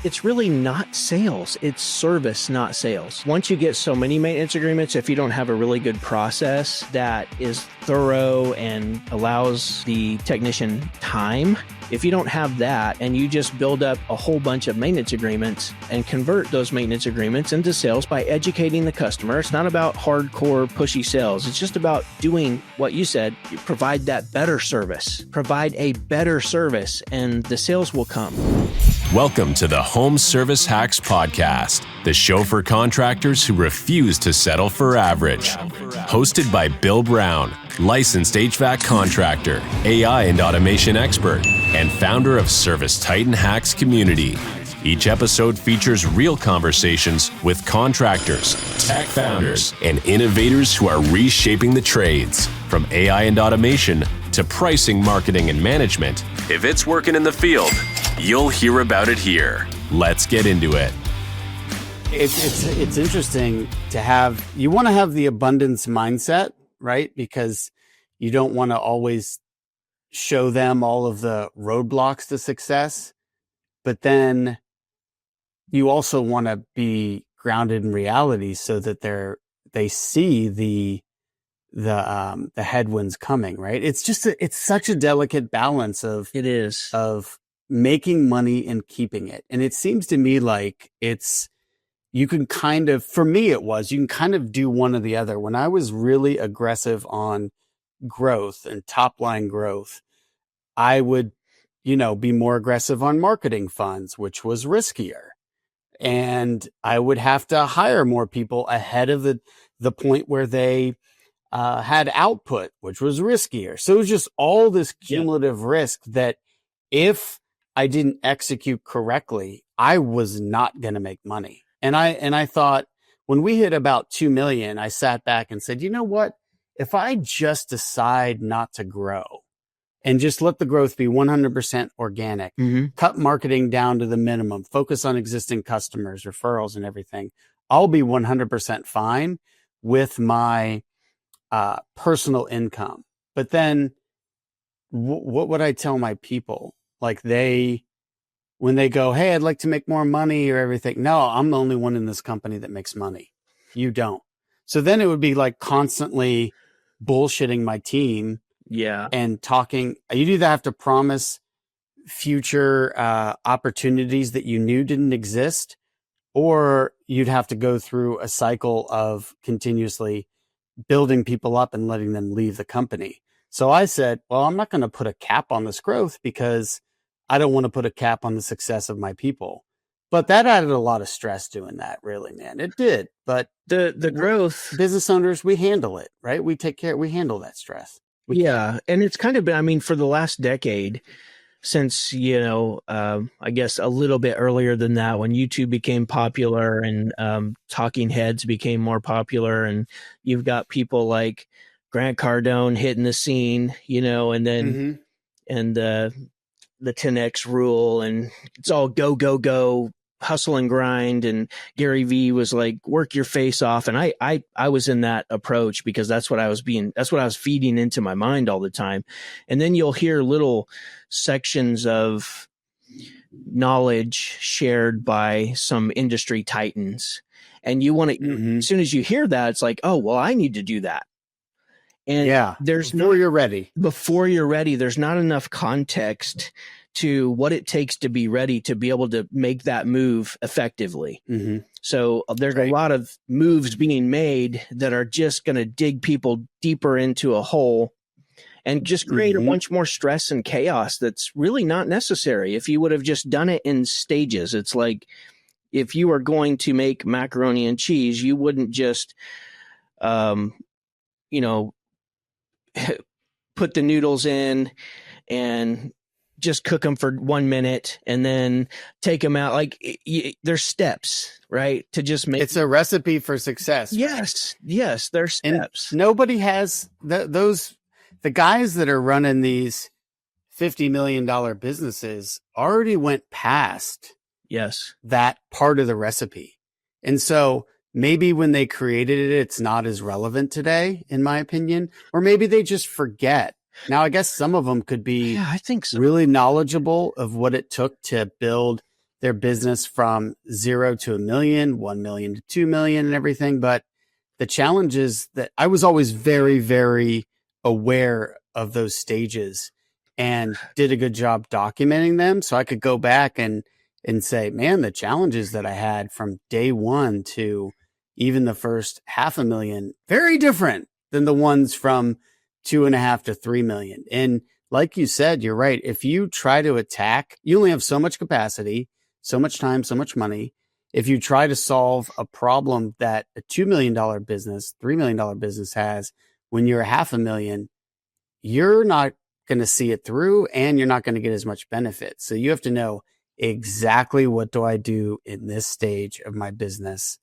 it's really not sales. It's service, not sales. Once you get so many maintenance agreements, if you don't have a really good process that is thorough and allows the technician time, if you don't have that and you just build up a whole bunch of maintenance agreements and convert those maintenance agreements into sales by educating the customer, it's not about hardcore pushy sales. It's just about doing what you said. You provide that better service, provide a better service, and the sales will come. Welcome to the Home Service Hacks Podcast, the show for contractors who refuse to settle for average. Hosted by Bill Brown, licensed HVAC contractor, AI and automation expert, and founder of ServiceTitan Hacks Community. Each episode features real conversations with contractors, tech founders, and innovators who are reshaping the trades, from AI and automation to pricing, marketing, and management. If it's working in the field, you'll hear about it here. Let's get into it. It's interesting to have, you want to have the abundance mindset, right? Because you don't want to always show them all of the roadblocks to success, but then you also want to be grounded in reality so that they see the headwinds coming, right? It's just it's such a delicate balance of making money and keeping it. And it seems to me like you can kind of do one or the other. When I was really aggressive on growth and top line growth, I would, be more aggressive on marketing funds, which was riskier. And I would have to hire more people ahead of the point where they had output, which was riskier. So it was just all this cumulative risk that if I didn't execute correctly, I was not going to make money. And I thought when we hit about 2 million, I sat back and said, you know what? If I just decide not to grow and just let the growth be 100% organic, cut marketing down to the minimum, focus on existing customers, referrals and everything, I'll be 100% fine with my personal income. But then what would I tell my people? Like when they go, hey, I'd like to make more money or everything. No, I'm the only one in this company that makes money. You don't. So then it would be like constantly bullshitting my team. Yeah. And talking, you'd either have to promise future opportunities that you knew didn't exist, or you'd have to go through a cycle of continuously building people up and letting them leave the company. So I said, well, I'm not going to put a cap on this growth because I don't want to put a cap on the success of my people. But that added a lot of stress doing that, really, man. It did. But the growth, business owners, we handle it, right? We handle that stress. And it's kind of been, for the last decade, since, I guess a little bit earlier than that, when YouTube became popular and talking heads became more popular, and you've got people like Grant Cardone hitting the scene, and then and the 10X rule, and it's all go, go, go, hustle and grind. And Gary Vee was like, work your face off. And I was in that approach because that's what I was feeding into my mind all the time. And then you'll hear little sections of knowledge shared by some industry titans. And you want to, as soon as you hear that, it's like, oh, well, I need to do that. And before you're ready, there's not enough context to what it takes to be ready to be able to make that move effectively. So there's a lot of moves being made that are just going to dig people deeper into a hole and just create a bunch more stress and chaos that's really not necessary. If you would have just done it in stages, it's like if you are going to make macaroni and cheese, you wouldn't just, put the noodles in and just cook them for 1 minute and then take them out. Like there's steps, right? To just make. It's a recipe for success. Yes. Right? Yes. There's steps. And nobody has the guys that are running these $50 million businesses already went past that part of the recipe. And so maybe when they created it, it's not as relevant today, in my opinion, or maybe they just forget. Now, I guess some of them could be I think so. Really knowledgeable of what it took to build their business from 0 to 1 million, 1 million to 2 million and everything. But the challenge is that I was always very, very aware of those stages and did a good job documenting them. So I could go back and say, man, the challenges that I had from day one to even the first 500,000, very different than the ones from 2.5 to 3 million. And like you said, you're right. If you try to attack, you only have so much capacity, so much time, so much money. If you try to solve a problem that a $2 million business, $3 million business has, when you're 500,000, you're not going to see it through and you're not going to get as much benefit. So you have to know exactly what do I do in this stage of my business.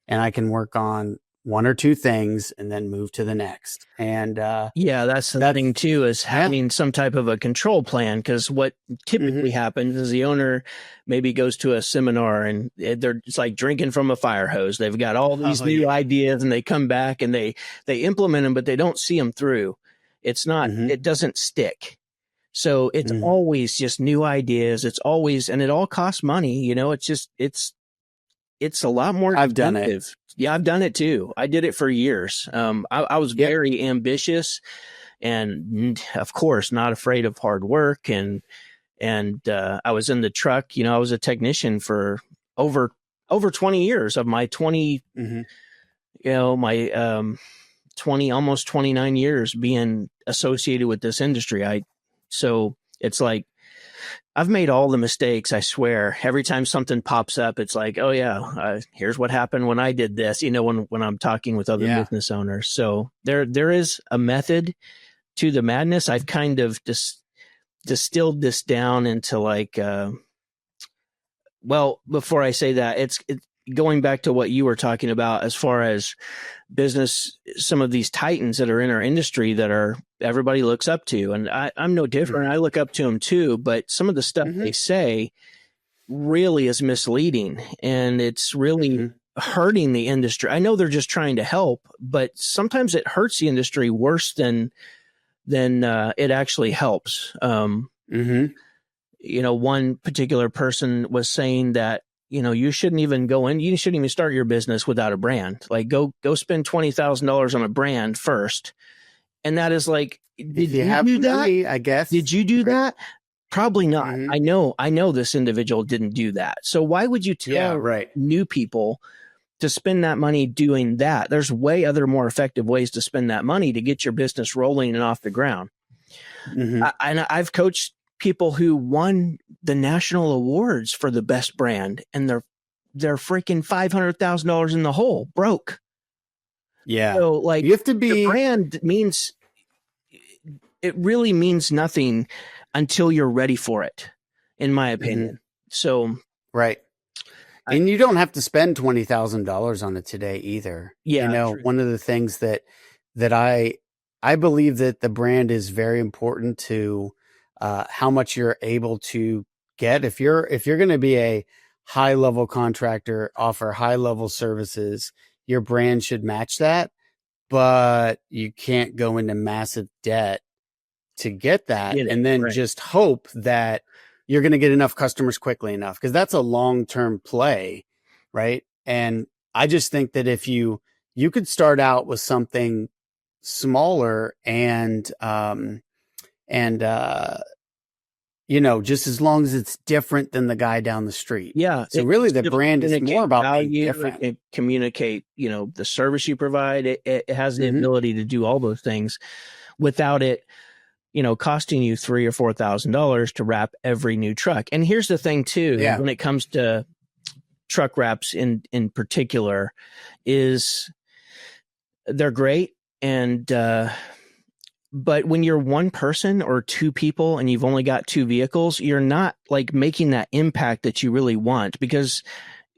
And I can work on one or two things and then move to the next. And that's the thing too, is having some type of a control plan. Because what typically happens is the owner maybe goes to a seminar and it's like drinking from a fire hose. They've got all these new ideas and they come back and they implement them, but they don't see them through. It's not, it doesn't stick. So it's always just new ideas. It's always, and it all costs money. It's just, it's a lot more. I've done it. Yeah, I've done it too. I did it for years. I was very ambitious and of course not afraid of hard work. And I was in the truck, I was a technician for over 20 years of my 20, my 20, almost 29 years being associated with this industry. So it's like, I've made all the mistakes, I swear. Every time something pops up, it's like, oh yeah, here's what happened when I did this, when I'm talking with other business owners. So there is a method to the madness. I've kind of distilled this down into like, before I say that, it's going back to what you were talking about as far as business, some of these titans that are in our industry that everybody looks up to. And I'm no different. I look up to them too, but some of the stuff they say really is misleading and it's really hurting the industry. I know they're just trying to help, but sometimes it hurts the industry worse than it actually helps. One particular person was saying that, you shouldn't even you shouldn't even start your business without a brand. Like go spend $20,000 on a brand first. And that is like, did you do that? Money, I guess. Did you do that? Probably not. I know this individual didn't do that. So why would you tell new people to spend that money doing that? There's way other more effective ways to spend that money to get your business rolling and off the ground. I've coached people who won the national awards for the best brand and they're freaking $500,000 in the hole, broke. Yeah. So like, you have to be, your brand it really means nothing until you're ready for it, in my opinion. So, right. And you don't have to spend $20,000 on it today either. Yeah. One of the things that I believe that the brand is very important to how much you're able to get. If you're going to be a high level contractor, offer high level services, your brand should match that, but you can't go into massive debt to get that and then just hope that you're going to get enough customers quickly enough, because that's a long-term play, right? And I just think that if you could start out with something smaller and just as long as it's different than the guy down the street. Yeah. So really the brand is more about value, different. it communicate, the service you provide. It has the ability to do all those things without it, costing you $3,000 or $4,000 to wrap every new truck. And here's the thing too, when it comes to truck wraps in particular, is they're great. And, but when you're one person or two people and you've only got two vehicles, you're not like making that impact that you really want, because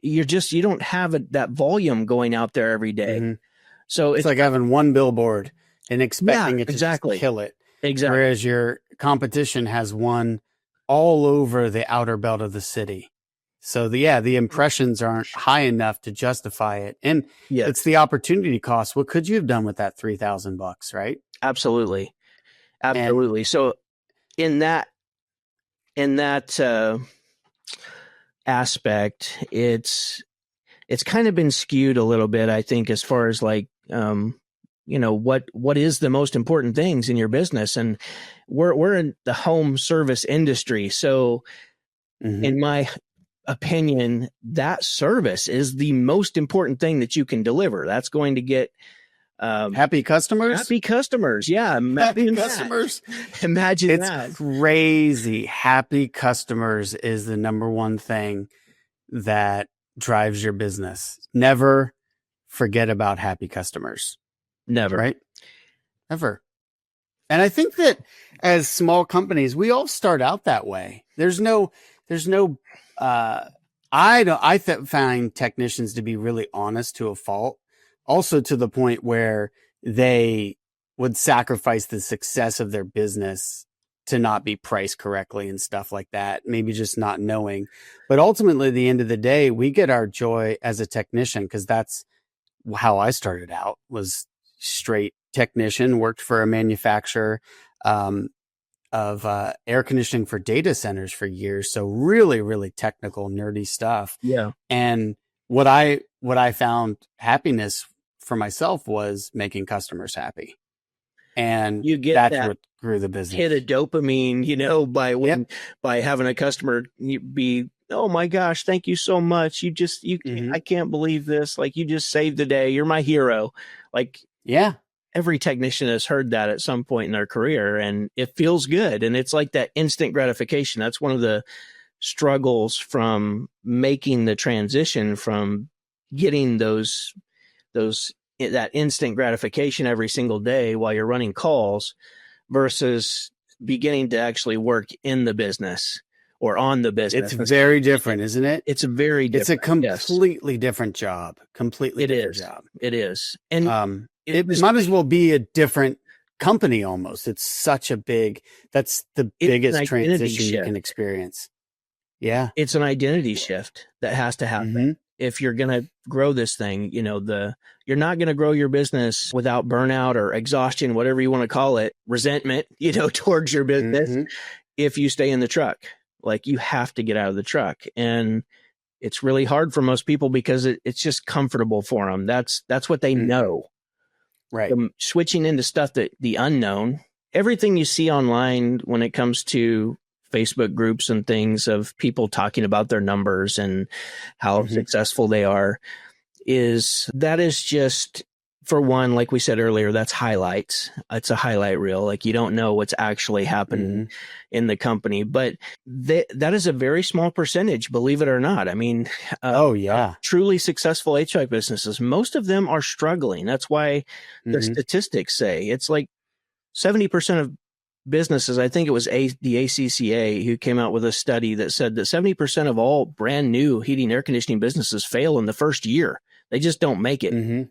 you don't have that volume going out there every day. So it's like having one billboard and expecting it to just kill it. Exactly. Whereas your competition has one all over the outer belt of the city. So the impressions aren't high enough to justify it. And it's the opportunity cost. What could you have done with that $3,000, right? Absolutely. So in that aspect, it's kind of been skewed a little bit, I think, as far as like, what is the most important things in your business. And we're in the home service industry. So in my opinion, that service is the most important thing that you can deliver. That's going to get happy customers. Happy customers. Yeah. Happy customers. Imagine it's that. Crazy. Happy customers is the number one thing that drives your business. Never forget about happy customers. Never. Right? Never. And I think that as small companies, we all start out that way. I find technicians to be really honest to a fault. Also to the point where they would sacrifice the success of their business to not be priced correctly and stuff like that. Maybe just not knowing. But ultimately, at the end of the day, we get our joy as a technician, because that's how I started out, was straight technician, worked for a manufacturer of air conditioning for data centers for years. So really, really technical, nerdy stuff. Yeah. And what I found happiness for myself was making customers happy. And you get that's what grew the business. Hit of dopamine, by having a customer be, oh my gosh, thank you so much. I can't believe this. Like, you just saved the day. You're my hero. Like, yeah. Every technician has heard that at some point in their career, and it feels good. And it's like that instant gratification. That's one of the struggles from making the transition from getting that instant gratification every single day while you're running calls versus beginning to actually work in the business or on the business. It's very different, isn't it? It's a very different. It's a completely different job. Completely different job. It is. And it might as well be a different company almost. It's such a that's the biggest transition you can experience. Yeah. It's an identity shift that has to happen. If you're going to grow this thing, you're not going to grow your business without burnout or exhaustion, whatever you want to call it, resentment, towards your business. If you stay in the truck, like, you have to get out of the truck. And it's really hard for most people because it's just comfortable for them. That's what they know. Right. Switching into stuff the unknown, everything you see online when it comes to Facebook groups and things of people talking about their numbers and how successful they are, is just, for one, like we said earlier, that's highlights. It's a highlight reel. Like, you don't know what's actually happening in the company, but that is a very small percentage, believe it or not. I mean, truly successful HVAC businesses, most of them are struggling. That's why the statistics say it's like 70% of businesses. I think it was the ACCA who came out with a study that said that 70% of all brand new heating air conditioning businesses fail in the first year. They just don't make it.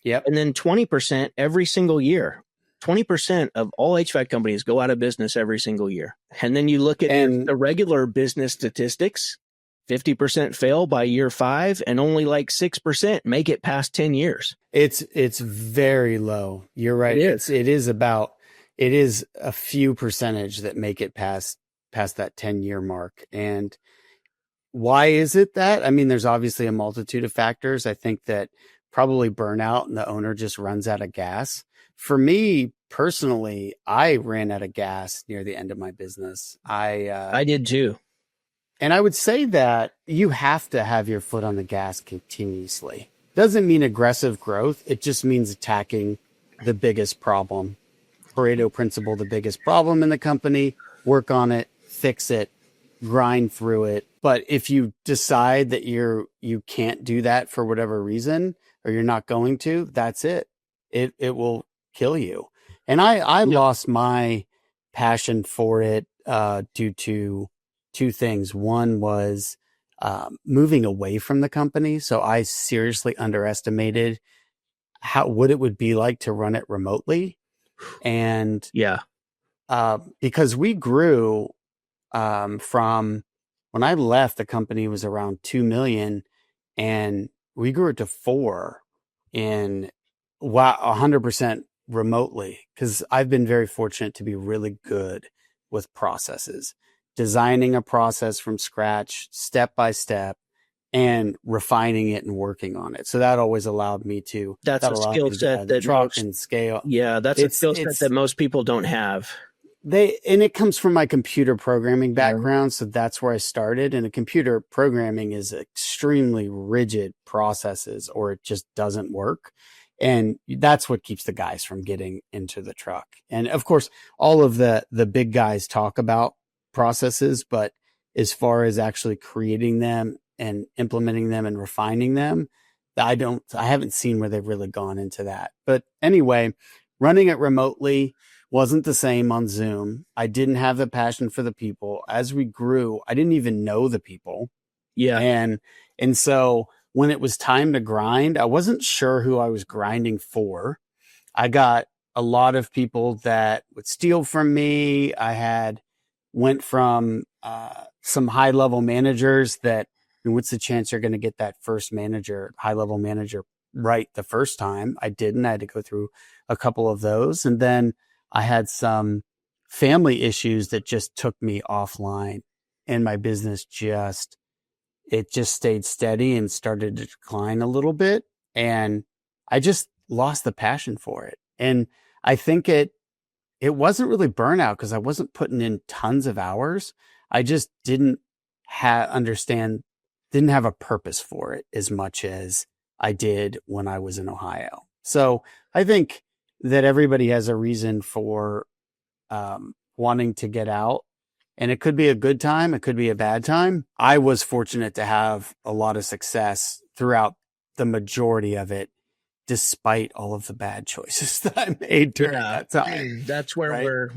Yep. And then 20% every single year. 20% of all HVAC companies go out of business every single year. And then you look at the regular business statistics, 50% fail by year 5, and only like 6% make it past 10 years. It's very low. You're right. It is a few percentage that make it past that 10-year mark. And why is it that? I mean, there's obviously a multitude of factors. I think that probably burnout and the owner just runs out of gas. For me personally, I ran out of gas near the end of my business. I did too. And I would say that you have to have your foot on the gas continuously. Doesn't mean aggressive growth. It just means attacking the biggest problem. Pareto principle, the biggest problem in the company, work on it, fix it, grind through it. But if you decide that you can't do that for whatever reason, or you're not going to, that's it. It will kill you. And I lost my passion for it due to two things. One was moving away from the company. So I seriously underestimated what it would be like to run it remotely. And because we grew from when I left, the company was around 2 million, and we grew it to 4 in 100% remotely, because I've been very fortunate to be really good with processes. designing a process from scratch, step by step, and refining it and working on it. So that always allowed me to, That's a skill to get set out of the that truck most, and scale. yeah, that's a skill set that most people don't have. And it comes from my computer programming background. So that's where I started. And the computer programming is extremely rigid processes, or it just doesn't work. And that's what keeps the guys from getting into the truck. And of course, all of the big guys talk about processes, but as far as actually creating them and implementing them and refining them, I haven't seen where they've really gone into that. But anyway, running it remotely wasn't the same on Zoom. I didn't have the passion for the people. As we grew, I didn't even know the people. Yeah. And so when it was time to grind, I wasn't sure who I was grinding for. I got a lot of people that would steal from me. I went from some high level managers that, what's the chance you're going to get that first high level manager right the first time? I didn't. I had to go through a couple of those. And then I had some family issues that just took me offline, and my business just stayed steady and started to decline a little bit. And I just lost the passion for it. And I think it wasn't really burnout because I wasn't putting in tons of hours. I just didn't have a purpose for it as much as I did when I was in Ohio. So I think that everybody has a reason for wanting to get out. And it could be a good time. It could be a bad time. I was fortunate to have a lot of success throughout the majority of it, despite all of the bad choices that I made during that time. That's where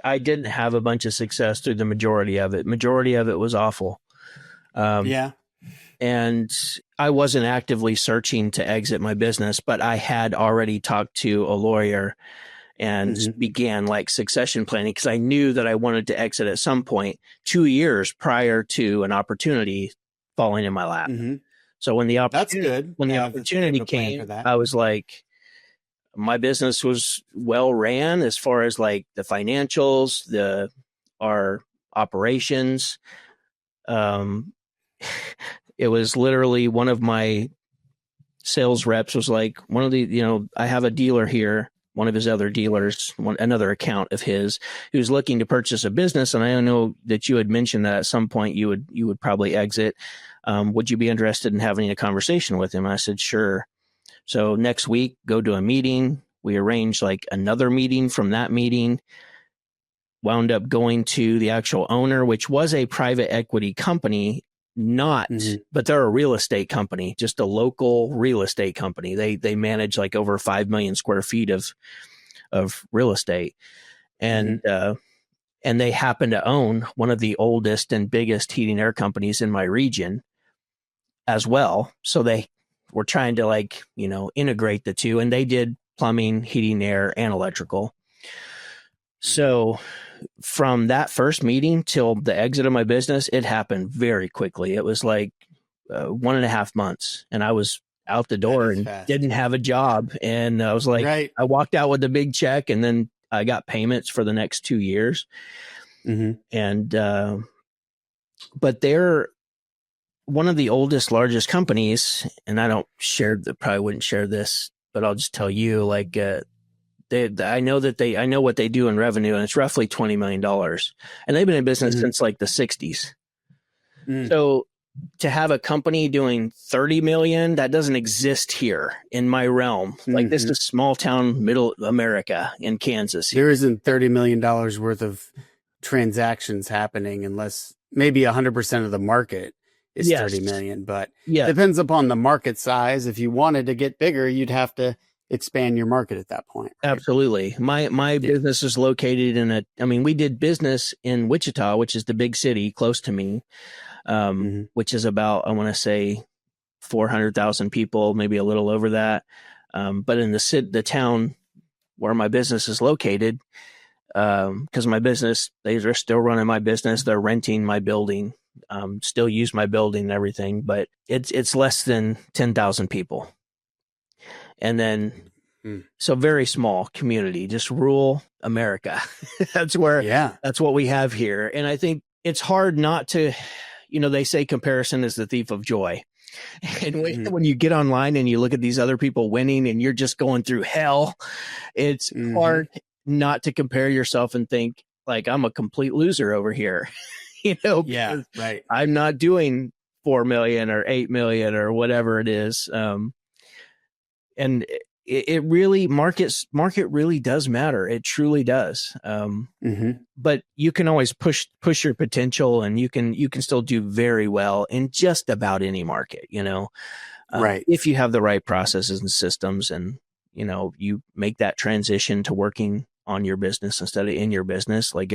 I didn't have a bunch of success through the majority of it. Majority of it was awful. And I wasn't actively searching to exit my business, but I had already talked to a lawyer and began like succession planning because I knew that I wanted to exit at some point 2 years prior to an opportunity falling in my lap. So when the opportunity came, I was like, my business was well ran as far as like the financials, our operations. It was literally one of my sales reps was like, I have a dealer here, one of his other dealers, another account of his who's looking to purchase a business. And I know that you had mentioned that at some point you would probably exit. Would you be interested in having a conversation with him? I said, sure. So next week, go to a meeting. We arranged like another meeting from that meeting, wound up going to the actual owner, which was a private equity company, but they're a real estate company, just a local real estate company. They manage like over 5 million square feet of real estate. And, and they happen to own one of the oldest and biggest heating air companies in my region as well. So they were trying to integrate the two, and they did plumbing, heating, air, and electrical. So from that first meeting till the exit of my business, it happened very quickly. It was like 1.5 months, and I was out the door and didn't have a job. And I was like, I walked out with a big check, and then I got payments for the next 2 years. And, but they're one of the oldest, largest companies. And I probably wouldn't share this, but I'll just tell you, like, I know what they do in revenue, and it's roughly $20 million. And they've been in business since like the 60s. So to have a company doing 30 million, that doesn't exist here in my realm. Like, this is small town, middle America in Kansas. There isn't $30 million worth of transactions happening unless maybe 100% of the market is 30 million, but depends upon the market size. If you wanted to get bigger, you'd have to expand your market at that point. Right? Absolutely. My business is located we did business in Wichita, which is the big city close to me, which is about, I want to say 400,000 people, maybe a little over that. But in the town where my business is located, because my business, they're still running my business. They're renting my building, still use my building and everything, but it's less than 10,000 people. And then, so very small community, just rural America. That's what we have here. And I think it's hard not to, they say comparison is the thief of joy. And when you get online and you look at these other people winning and you're just going through hell, it's hard not to compare yourself and think like, I'm a complete loser over here. Yeah, right. I'm not doing 4 million or 8 million or whatever it is. And it really market really does matter. It truly does. But you can always push your potential, and you can still do very well in just about any market, right. If you have the right processes and systems, and, you make that transition to working on your business instead of in your business. Like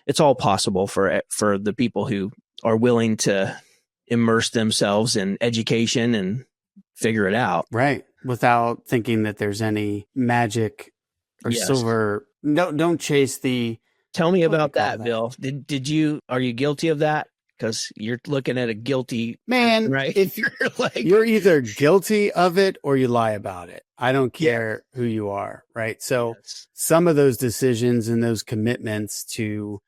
it's all possible for the people who are willing to immerse themselves in education and figure it out. Right. Without thinking that there's any magic or silver. No, don't chase the. Tell me about that, Bill. Are you guilty of that? Because you're looking at a guilty man, right? If you're either guilty of it or you lie about it. I don't care who you are. Right. So some of those decisions and those commitments to,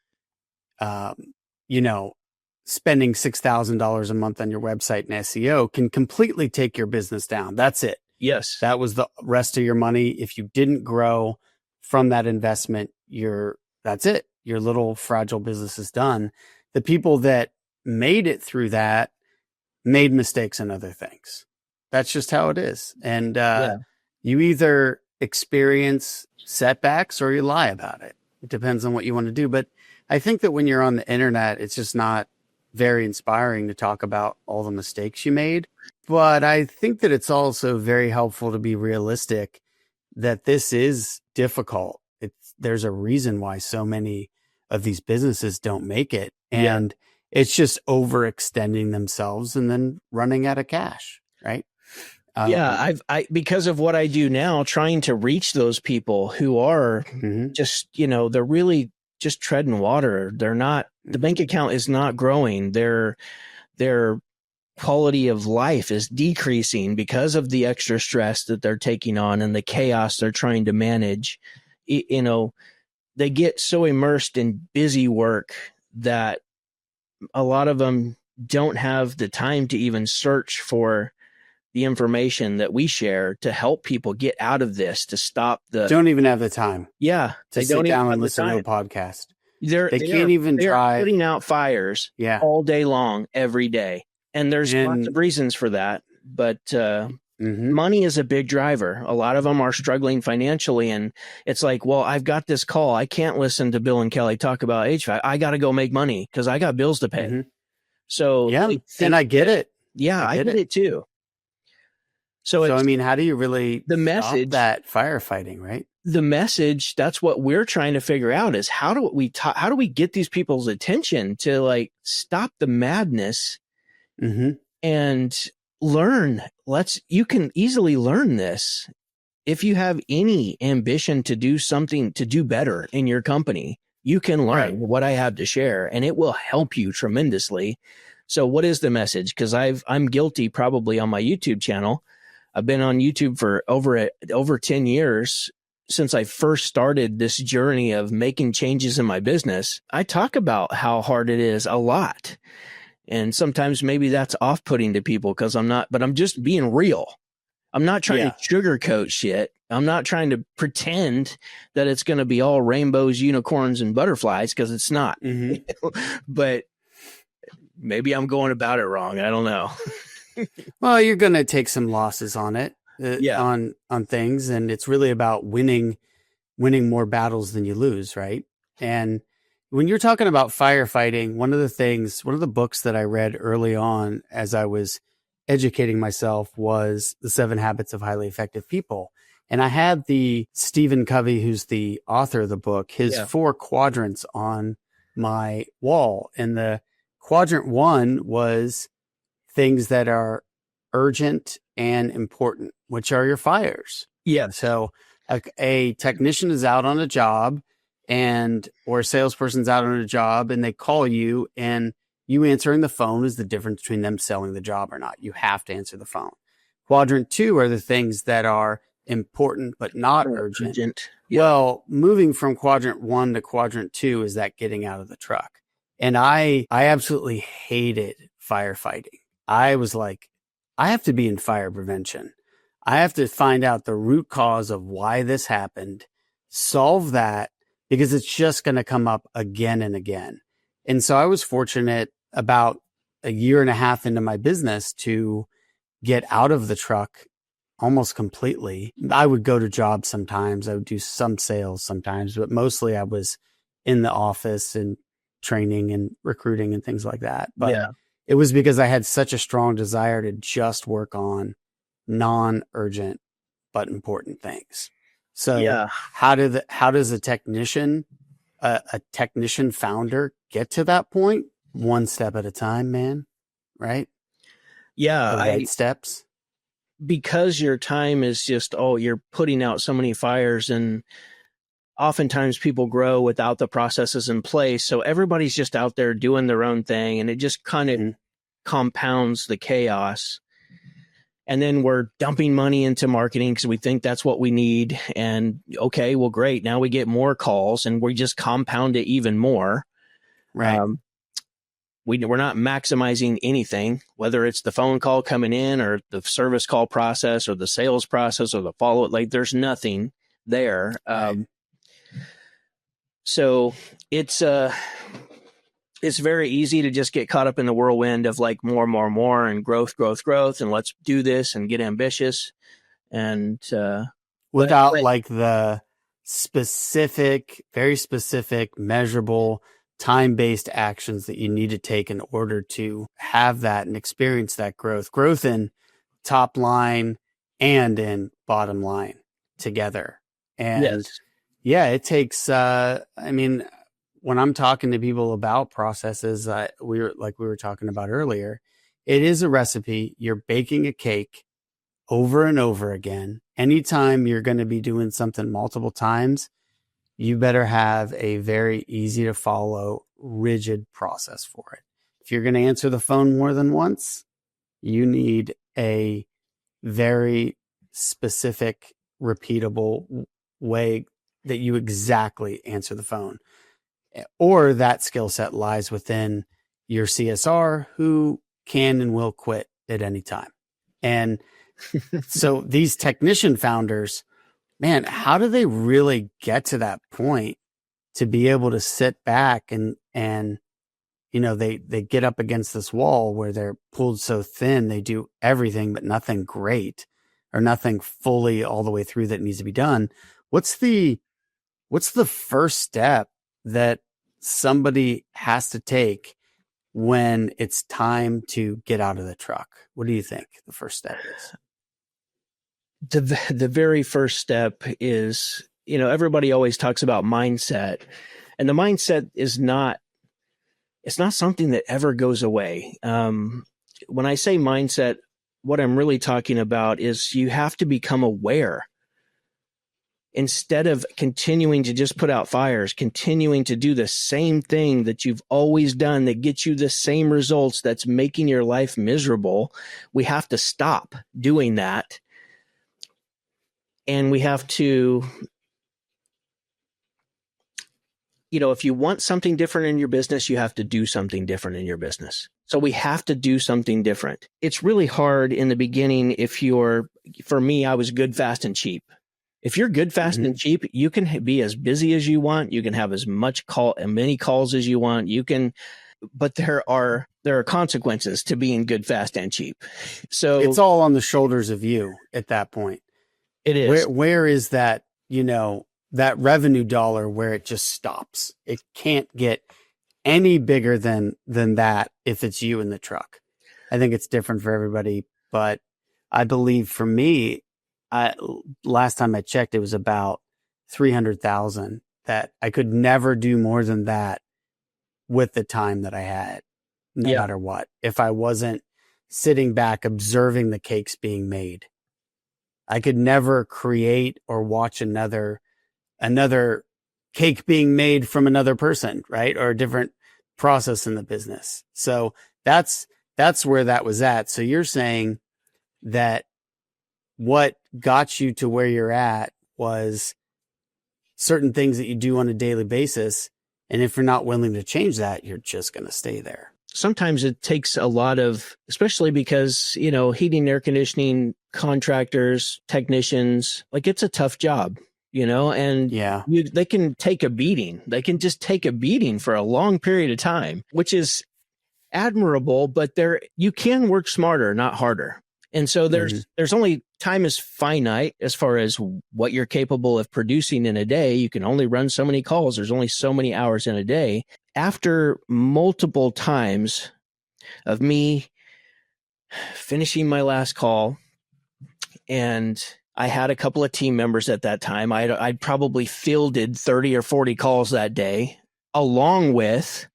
spending $6,000 a month on your website and SEO can completely take your business down. That's it. Yes. That was the rest of your money. If you didn't grow from that investment, that's it. Your little fragile business is done. The people that made it through that made mistakes in other things. That's just how it is. And you either experience setbacks or you lie about it. It depends on what you want to do. But I think that when you're on the internet, it's just not very inspiring to talk about all the mistakes you made. But I think that it's also very helpful to be realistic that this is difficult. There's a reason why so many of these businesses don't make it. And it's just overextending themselves and then running out of cash. Right. I because of what I do now, trying to reach those people who are just, they're really just treading water. They're not, the bank account is not growing. Their quality of life is decreasing because of the extra stress that they're taking on and the chaos they're trying to manage. They get so immersed in busy work that a lot of them don't have the time to even search for the information that we share to help people get out of this, to stop don't even have the time. Yeah. To sit down and listen to a podcast. They can't even try putting out fires all day long, every day. And there's lots of reasons for that. But money is a big driver. A lot of them are struggling financially. And it's like, well, I've got this call. I can't listen to Bill and Kelly talk about HVAC. I got to go make money because I got bills to pay. So, and I get it. Yeah, I get it too. So I mean, how do you really stop that firefighting, right? The message, that's what we're trying to figure out is how do we get these people's attention to like stop the madness and learn. You can easily learn this. If you have any ambition to do something, to do better in your company, you can learn what I have to share and it will help you tremendously. So what is the message? Because I'm guilty probably on my YouTube channel. I've been on YouTube for over 10 years since I first started this journey of making changes in my business. I talk about how hard it is a lot. And sometimes maybe that's off-putting to people because I'm just being real. I'm not trying to sugarcoat shit. I'm not trying to pretend that it's going to be all rainbows, unicorns, and butterflies because it's not. But maybe I'm going about it wrong. I don't know. Well, you're going to take some losses on it, on things. And it's really about winning more battles than you lose. Right. And when you're talking about firefighting, one of the books that I read early on as I was educating myself was The 7 Habits of Highly Effective People. And I had the Stephen Covey, who's the author of the book, his 4 quadrants on my wall. And the quadrant 1 was things that are urgent and important, which are your fires. Yeah. So a technician is out on a job or a salesperson's out on a job and they call you, and you answering the phone is the difference between them selling the job or not. You have to answer the phone. Quadrant 2 are the things that are important, but not urgent. Yeah. Well, moving from quadrant 1 to quadrant 2 is that getting out of the truck. And I absolutely hated firefighting. I was like, I have to be in fire prevention. I have to find out the root cause of why this happened, solve that, because it's just going to come up again and again. And so I was fortunate about a year and a half into my business to get out of the truck almost completely. I would go to jobs sometimes. I would do some sales sometimes, but mostly I was in the office and training and recruiting and things like that. But it was because I had such a strong desire to just work on non-urgent but important things. So how does a technician founder get to that point? One step at a time, man. Right? Yeah. The right steps. Because your time is just, you're putting out so many fires, and oftentimes people grow without the processes in place. So everybody's just out there doing their own thing, and it just kind of compounds the chaos. And then we're dumping money into marketing because we think that's what we need. And okay, well, great. Now we get more calls and we just compound it even more. Right. We're not maximizing anything, whether it's the phone call coming in or the service call process or the sales process or the follow-up. Like, there's nothing there. Right. So it's very easy to just get caught up in the whirlwind of like more and growth. And let's do this and get ambitious. And without like the specific, very specific, measurable, time-based actions that you need to take in order to have that and experience that growth in top line and in bottom line together. And it takes, when I'm talking to people about processes, we were talking about earlier, it is a recipe. You're baking a cake over and over again. Anytime you're going to be doing something multiple times, you better have a very easy to follow, rigid process for it. If you're going to answer the phone more than once, you need a very specific, repeatable way that you exactly answer the phone. Or that skill set lies within your CSR, who can and will quit at any time. And so these technician founders, man, how do they really get to that point to be able to sit back and they get up against this wall where they're pulled so thin, they do everything but nothing great or nothing fully all the way through that needs to be done. What's the first step that somebody has to take when it's time to get out of the truck? What do you think the first step is? The very first step is, everybody always talks about mindset, and the mindset it's not something that ever goes away. When I say mindset, what I'm really talking about is you have to become aware. Instead of continuing to just put out fires, continuing to do the same thing that you've always done that gets you the same results that's making your life miserable, we have to stop doing that. And we have to, if you want something different in your business, you have to do something different in your business. So we have to do something different. It's really hard in the beginning for me, I was good, fast, and cheap. If you're good, fast, and cheap, you can be as busy as you want. You can have as many calls as you want. But there are consequences to being good, fast, and cheap. So it's all on the shoulders of you at that point. It is. Where is that, that revenue dollar where it just stops? It can't get any bigger than that if it's you in the truck. I think it's different for everybody, but I believe for me, last time I checked, it was about 300,000 that I could never do more than that with the time that I had, no matter what. If I wasn't sitting back observing the cakes being made, I could never create or watch another cake being made from another person, right? Or a different process in the business. So that's where that was at. So you're saying that what got you to where you're at was certain things that you do on a daily basis. And if you're not willing to change that, you're just going to stay there. Sometimes it takes a lot of, especially because, heating and air conditioning contractors, technicians, like it's a tough job, and they can take a beating. They can just take a beating for a long period of time, which is admirable, but you can work smarter, not harder. And so there's only, time is finite as far as what you're capable of producing in a day. You can only run so many calls. There's only so many hours in a day. After multiple times of me finishing my last call, and I had a couple of team members at that time, I'd probably fielded 30 or 40 calls that day, along with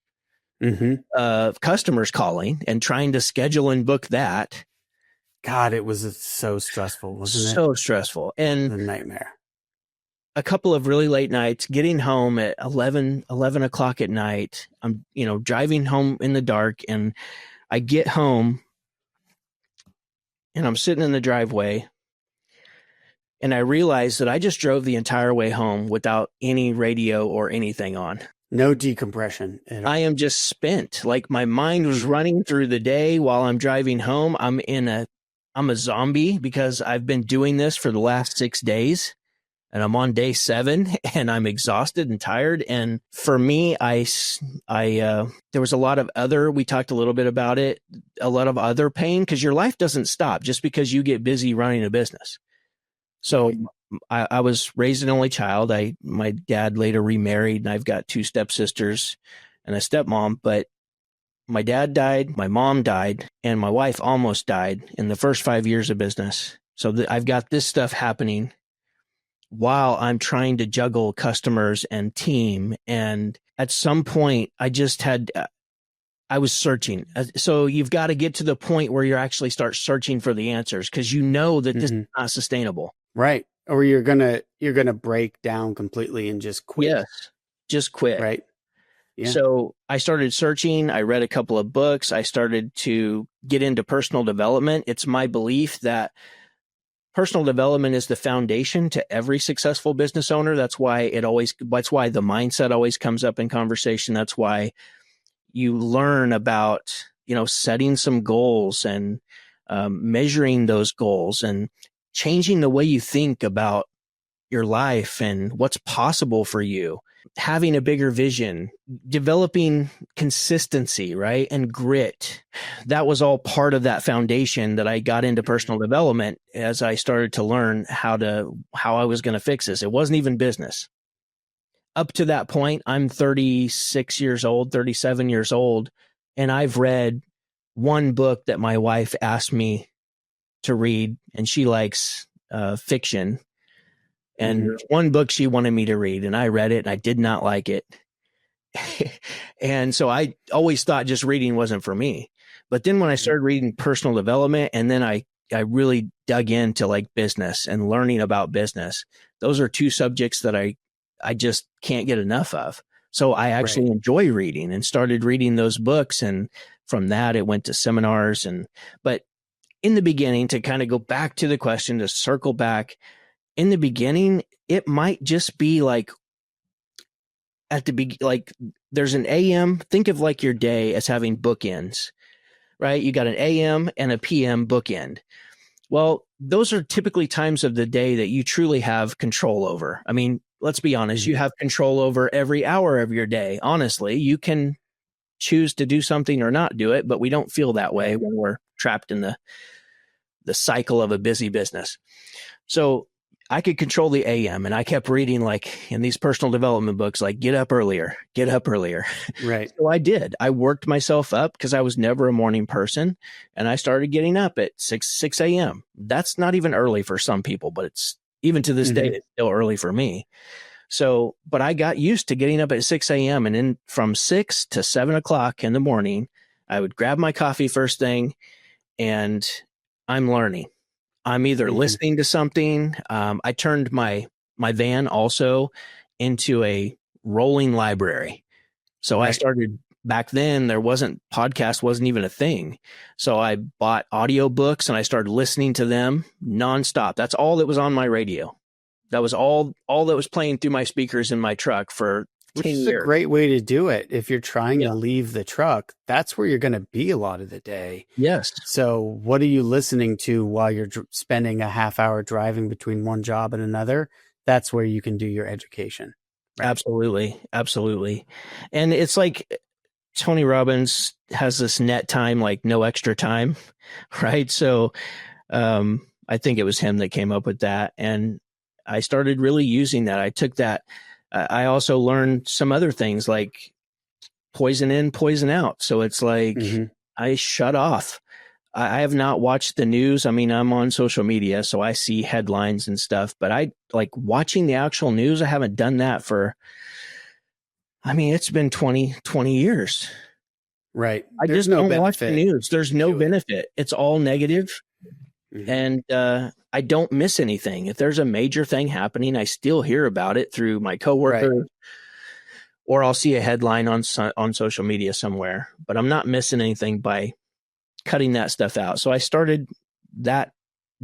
customers calling and trying to schedule and book that. God, it was so stressful, wasn't it? So stressful. And a nightmare. A couple of really late nights, getting home at 11 o'clock at night. I'm, driving home in the dark, and I get home and I'm sitting in the driveway, and I realize that I just drove the entire way home without any radio or anything on. No decompression. I am just spent. Like my mind was running through the day while I'm driving home. I'm a zombie because I've been doing this for the last 6 days, and I'm on day 7, and I'm exhausted and tired. And for me, there was a lot of we talked a little bit about it, a lot of other pain, because your life doesn't stop just because you get busy running a business. So I was raised an only child. My dad later remarried, and I've got 2 stepsisters and a stepmom, but my dad died, my mom died, and my wife almost died in the first 5 years of business. So I've got this stuff happening while I'm trying to juggle customers and team. And at some point, I was searching. So you've got to get to the point where you actually start searching for the answers, because that this is not sustainable. Right. Or you're gonna break down completely and just quit. Yes, just quit. Right. Yeah. So I started searching. I read a couple of books. I started to get into personal development. It's my belief that personal development is the foundation to every successful business owner. That's why the mindset always comes up in conversation. That's why you learn about, setting some goals and measuring those goals and changing the way you think about your life and what's possible for you, having a bigger vision, developing consistency, right? And grit. That was all part of that foundation that I got into personal development as I started to learn how I was going to fix this. It wasn't even business. Up to that point, I'm 36 years old, 37 years old, and I've read one book that my wife asked me to read, and she likes fiction. And one book she wanted me to read, and I read it, and I did not like it. And so I always thought just reading wasn't for me. But then when I started reading personal development, and then I really dug into like business and learning about business, those are 2 subjects that I just can't get enough of. So I actually enjoy reading and started reading those books. And from that, it went to seminars. But in the beginning, to kind of go back to the question, to circle back, in the beginning, it might just be like there's an AM. Think of like your day as having bookends, right? You got an AM and a PM bookend. Well, those are typically times of the day that you truly have control over. I mean, let's be honest, you have control over every hour of your day. Honestly, you can choose to do something or not do it, but we don't feel that way when we're trapped in the cycle of a busy business. So I could control the AM, and I kept reading like in these personal development books, like get up earlier. Right. So I did. I worked myself up because I was never a morning person, and I started getting up at 6 a.m. That's not even early for some people, but it's even to this day, it's still early for me. So, but I got used to getting up at 6 a.m. and then from 6 to 7 o'clock in the morning, I would grab my coffee first thing, and I'm learning. I'm either listening to something. I turned my van also into a rolling library. So I started back then. Podcast wasn't even a thing. So I bought audiobooks and I started listening to them nonstop. That's all that was on my radio. That was all that was playing through my speakers in my truck for Which 10 is a years. great way to do it. If you're trying Yeah. to leave the truck, that's where you're going to be a lot of the day. Yes. So what are you listening to while you're spending a half hour driving between one job and another? That's where you can do your education. Right? Absolutely. Absolutely. And it's like Tony Robbins has this net time, like no extra time, right? So I think it was him that came up with that. And I started really using that. I took that. I also learned some other things like poison in, poison out. So it's like I shut off. I have not watched the news. I mean, I'm on social media, so I see headlines and stuff, but I like watching the actual news. I haven't done that for, I mean, it's been 20 years. Right. I just don't watch the news. There's no benefit. It's all negative. And I don't miss anything. If there's a major thing happening, I still hear about it through my coworkers, or I'll see a headline on social media somewhere. But I'm not missing anything by cutting that stuff out. So I started that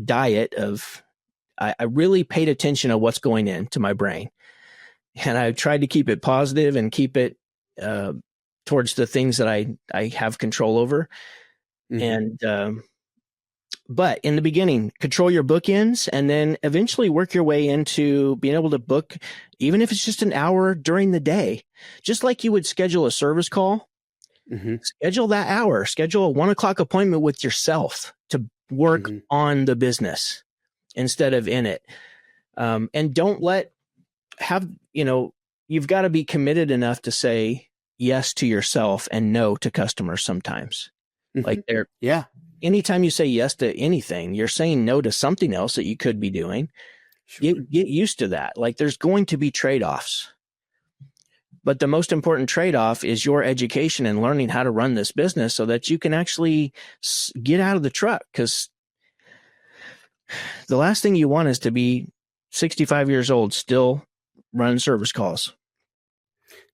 diet of I really paid attention to what's going into my brain, and I tried to keep it positive and keep it towards the things that I have control over. And but in the beginning, control your bookends, and then eventually work your way into being able to book, even if it's just an hour during the day, just like you would schedule a service call. Schedule that hour, schedule a 1 o'clock appointment with yourself to work on the business instead of in it. And don't you've got to be committed enough to say yes to yourself and no to customers sometimes. Like anytime you say yes to anything, you're saying no to something else that you could be doing. Get used to that. Like there's going to be trade-offs. But the most important trade-off is your education and learning how to run this business so that you can actually get out of the truck. Because the last thing you want is to be 65 years old, still running service calls.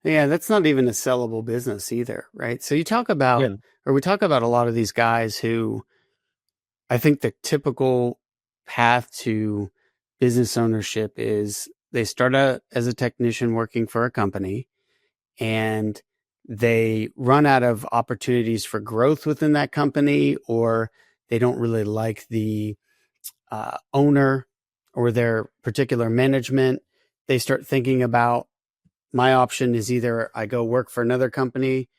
Yeah, that's not even a sellable business either, right? So you talk about, or we talk about a lot of these guys who I think the typical path to business ownership is they start out as a technician working for a company, and they run out of opportunities for growth within that company, or they don't really like the owner or their particular management. They start thinking about, my option is either I go work for another company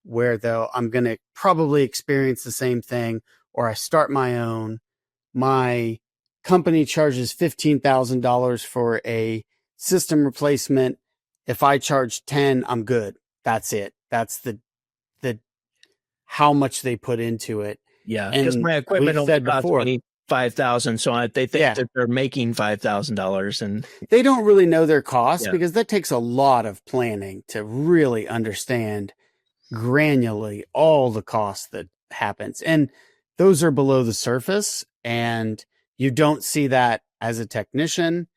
where I'm going to probably experience the same thing, or I start my own. My company charges $15,000 for a system replacement. If I charge 10, I'm good. That's it. That's the how much they put into it. Yeah, because my equipment only cost me $5,000, so they think that they're making $5,000, and they don't really know their costs because that takes a lot of planning to really understand granularly all the costs that happens, and those are below the surface, and you don't see that as a technician.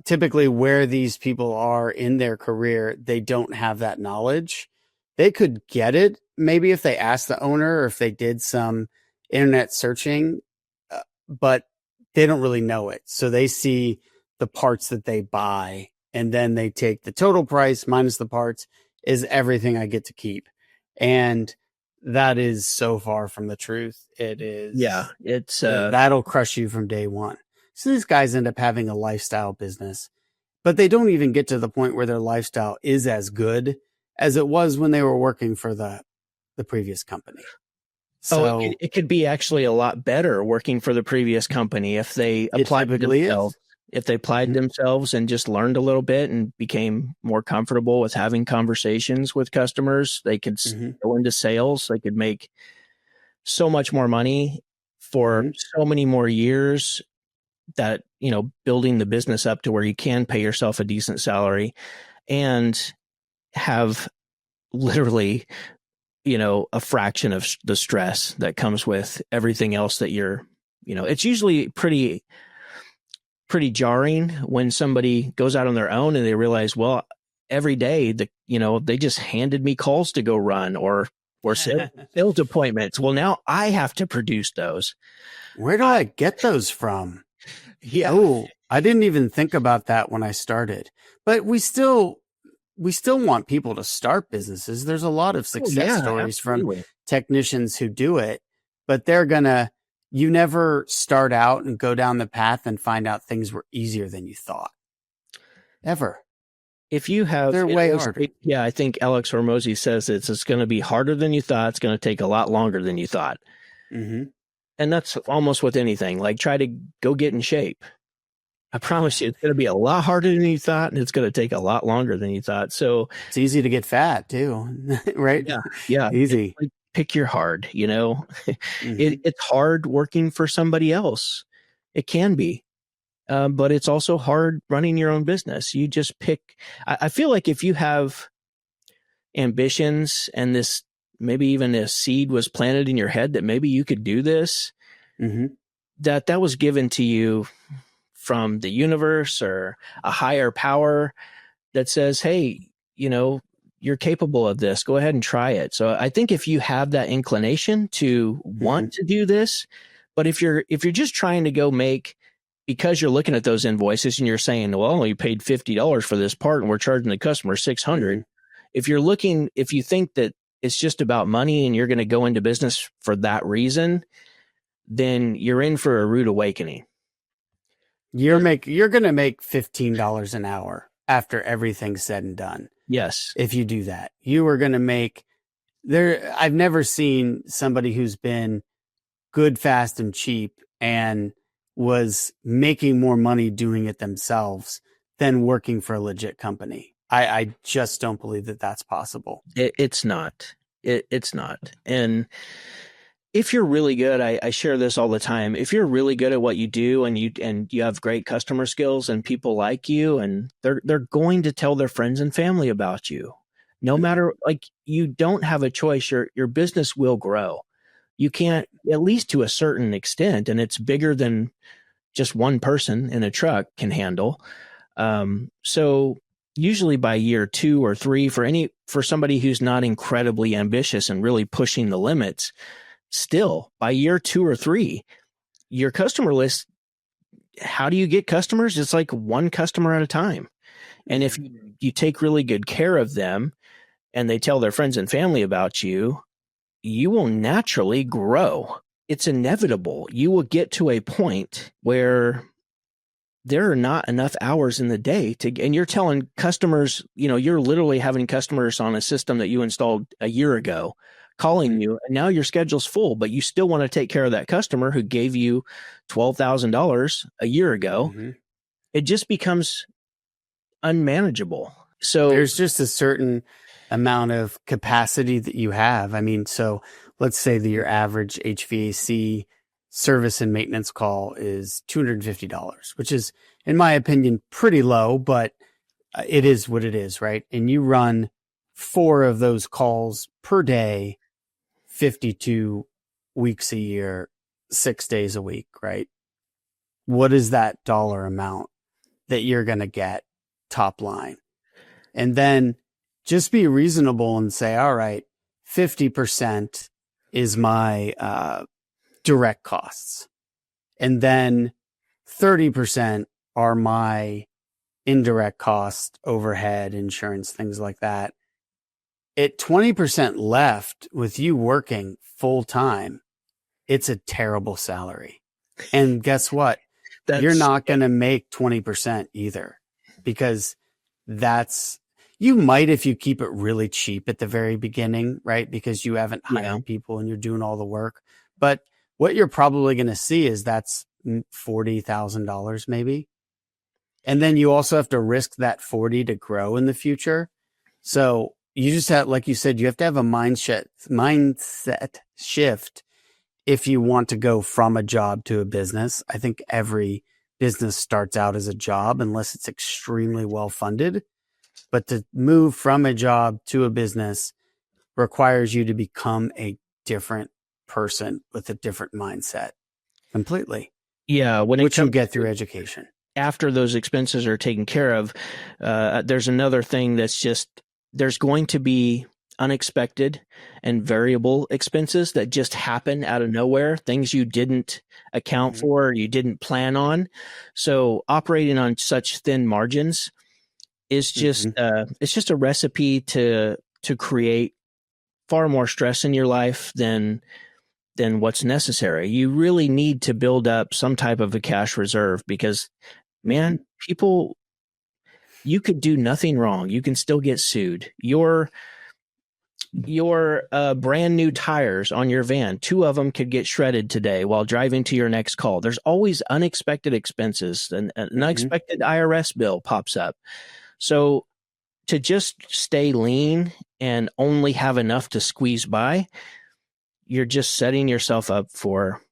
Typically where these people are in their career, they don't have that knowledge. They could get it maybe if they asked the owner or if they did some internet searching, but they don't really know it. So they see the parts that they buy, and then they take the total price minus the parts is everything I get to keep. And that is so far from the truth. It is. Yeah, it's that'll crush you from day one. So these guys end up having a lifestyle business, but they don't even get to the point where their lifestyle is as good as it was when they were working for the previous company. So it could be actually a lot better working for the previous company if they applied themselves. If they applied themselves and just learned a little bit and became more comfortable with having conversations with customers, they could go into sales. They could make so much more money for so many more years, that, building the business up to where you can pay yourself a decent salary and have literally, a fraction of the stress that comes with everything else that it's usually pretty jarring when somebody goes out on their own and they realize, well, every day they just handed me calls to go run or sales appointments. Well, now I have to produce those. Where do I get those from? Yeah. Oh, I didn't even think about that when I started, but we still, we still want people to start businesses. There's a lot of success stories absolutely. from technicians who do it, but you never start out and go down the path and find out things were easier than you thought. Ever. If you have, they're way harder. Yeah, I think Alex Hormozy says it's going to be harder than you thought. It's going to take a lot longer than you thought. Mm-hmm. And that's almost with anything. Like, try to go get in shape. I promise you, it's going to be a lot harder than you thought, and it's going to take a lot longer than you thought. So it's easy to get fat too, right? Yeah. Easy. Like, pick your hard, Mm-hmm. It's hard working for somebody else. It can be. But it's also hard running your own business. You just pick. I feel like if you have ambitions and this, maybe even a seed was planted in your head that maybe you could do this, mm-hmm. that was given to you from the universe or a higher power that says, hey, you're capable of this. Go ahead and try it. So I think if you have that inclination to want to do this, but if you're just trying to go make, because you're looking at those invoices and you're saying, well, we paid $50 for this part and we're charging the customer $600. If you think that it's just about money and you're going to go into business for that reason, then you're in for a rude awakening. You're going to make $15 an hour after everything's said and done. Yes. If you do that, you are going to make I've never seen somebody who's been good, fast, and cheap and was making more money doing it themselves than working for a legit company. I just don't believe that that's possible. It's not. It's not. And if you're really good, I share this all the time. If you're really good at what you do and you have great customer skills and people like you, and they're going to tell their friends and family about you, no matter, like, you don't have a choice. Your business will grow. You can't, at least to a certain extent, and it's bigger than just one person in a truck can handle. So usually by year 2 or 3, for somebody who's not incredibly ambitious and really pushing the limits, still by year 2 or 3, your customer list, how do you get customers? It's like one customer at a time. And if you take really good care of them and they tell their friends and family about you, you will naturally grow. It's inevitable. You will get to a point where there are not enough hours in the day and you're telling customers, you're literally having customers on a system that you installed a year ago calling you, and now your schedule's full, but you still want to take care of that customer who gave you $12,000 a year ago. Mm-hmm. It just becomes unmanageable. So there's just a certain amount of capacity that you have. I mean, so let's say that your average HVAC service and maintenance call is $250, which is, in my opinion, pretty low, but it is what it is, right? And you run 4 of those calls per day, 52 weeks a year, 6 days a week, right? What is that dollar amount that you're going to get top line? And then just be reasonable and say, all right, 50% is my direct costs. And then 30% are my indirect cost, overhead, insurance, things like that. At 20% left with you working full time, it's a terrible salary. And guess what? You're not going to make 20% either, because you might if you keep it really cheap at the very beginning, right? Because you haven't hired people and you're doing all the work. But what you're probably going to see is that's $40,000 maybe. And then you also have to risk that 40 to grow in the future. So you just have, like you said, you have to have a mindset shift if you want to go from a job to a business. I think every business starts out as a job unless it's extremely well funded. But to move from a job to a business requires you to become a different person with a different mindset completely. Yeah. Which you get through education. After those expenses are taken care of, there's another thing that's just, there's going to be unexpected and variable expenses that just happen out of nowhere, things you didn't account for, you didn't plan on. So operating on such thin margins, is just it's just a recipe to create far more stress in your life than what's necessary. You really need to build up some type of a cash reserve because, man, people, you could do nothing wrong. You can still get sued. Your brand new tires on your van, 2 of them could get shredded today while driving to your next call. There's always unexpected expenses. An unexpected IRS bill pops up. So to just stay lean and only have enough to squeeze by, you're just setting yourself up for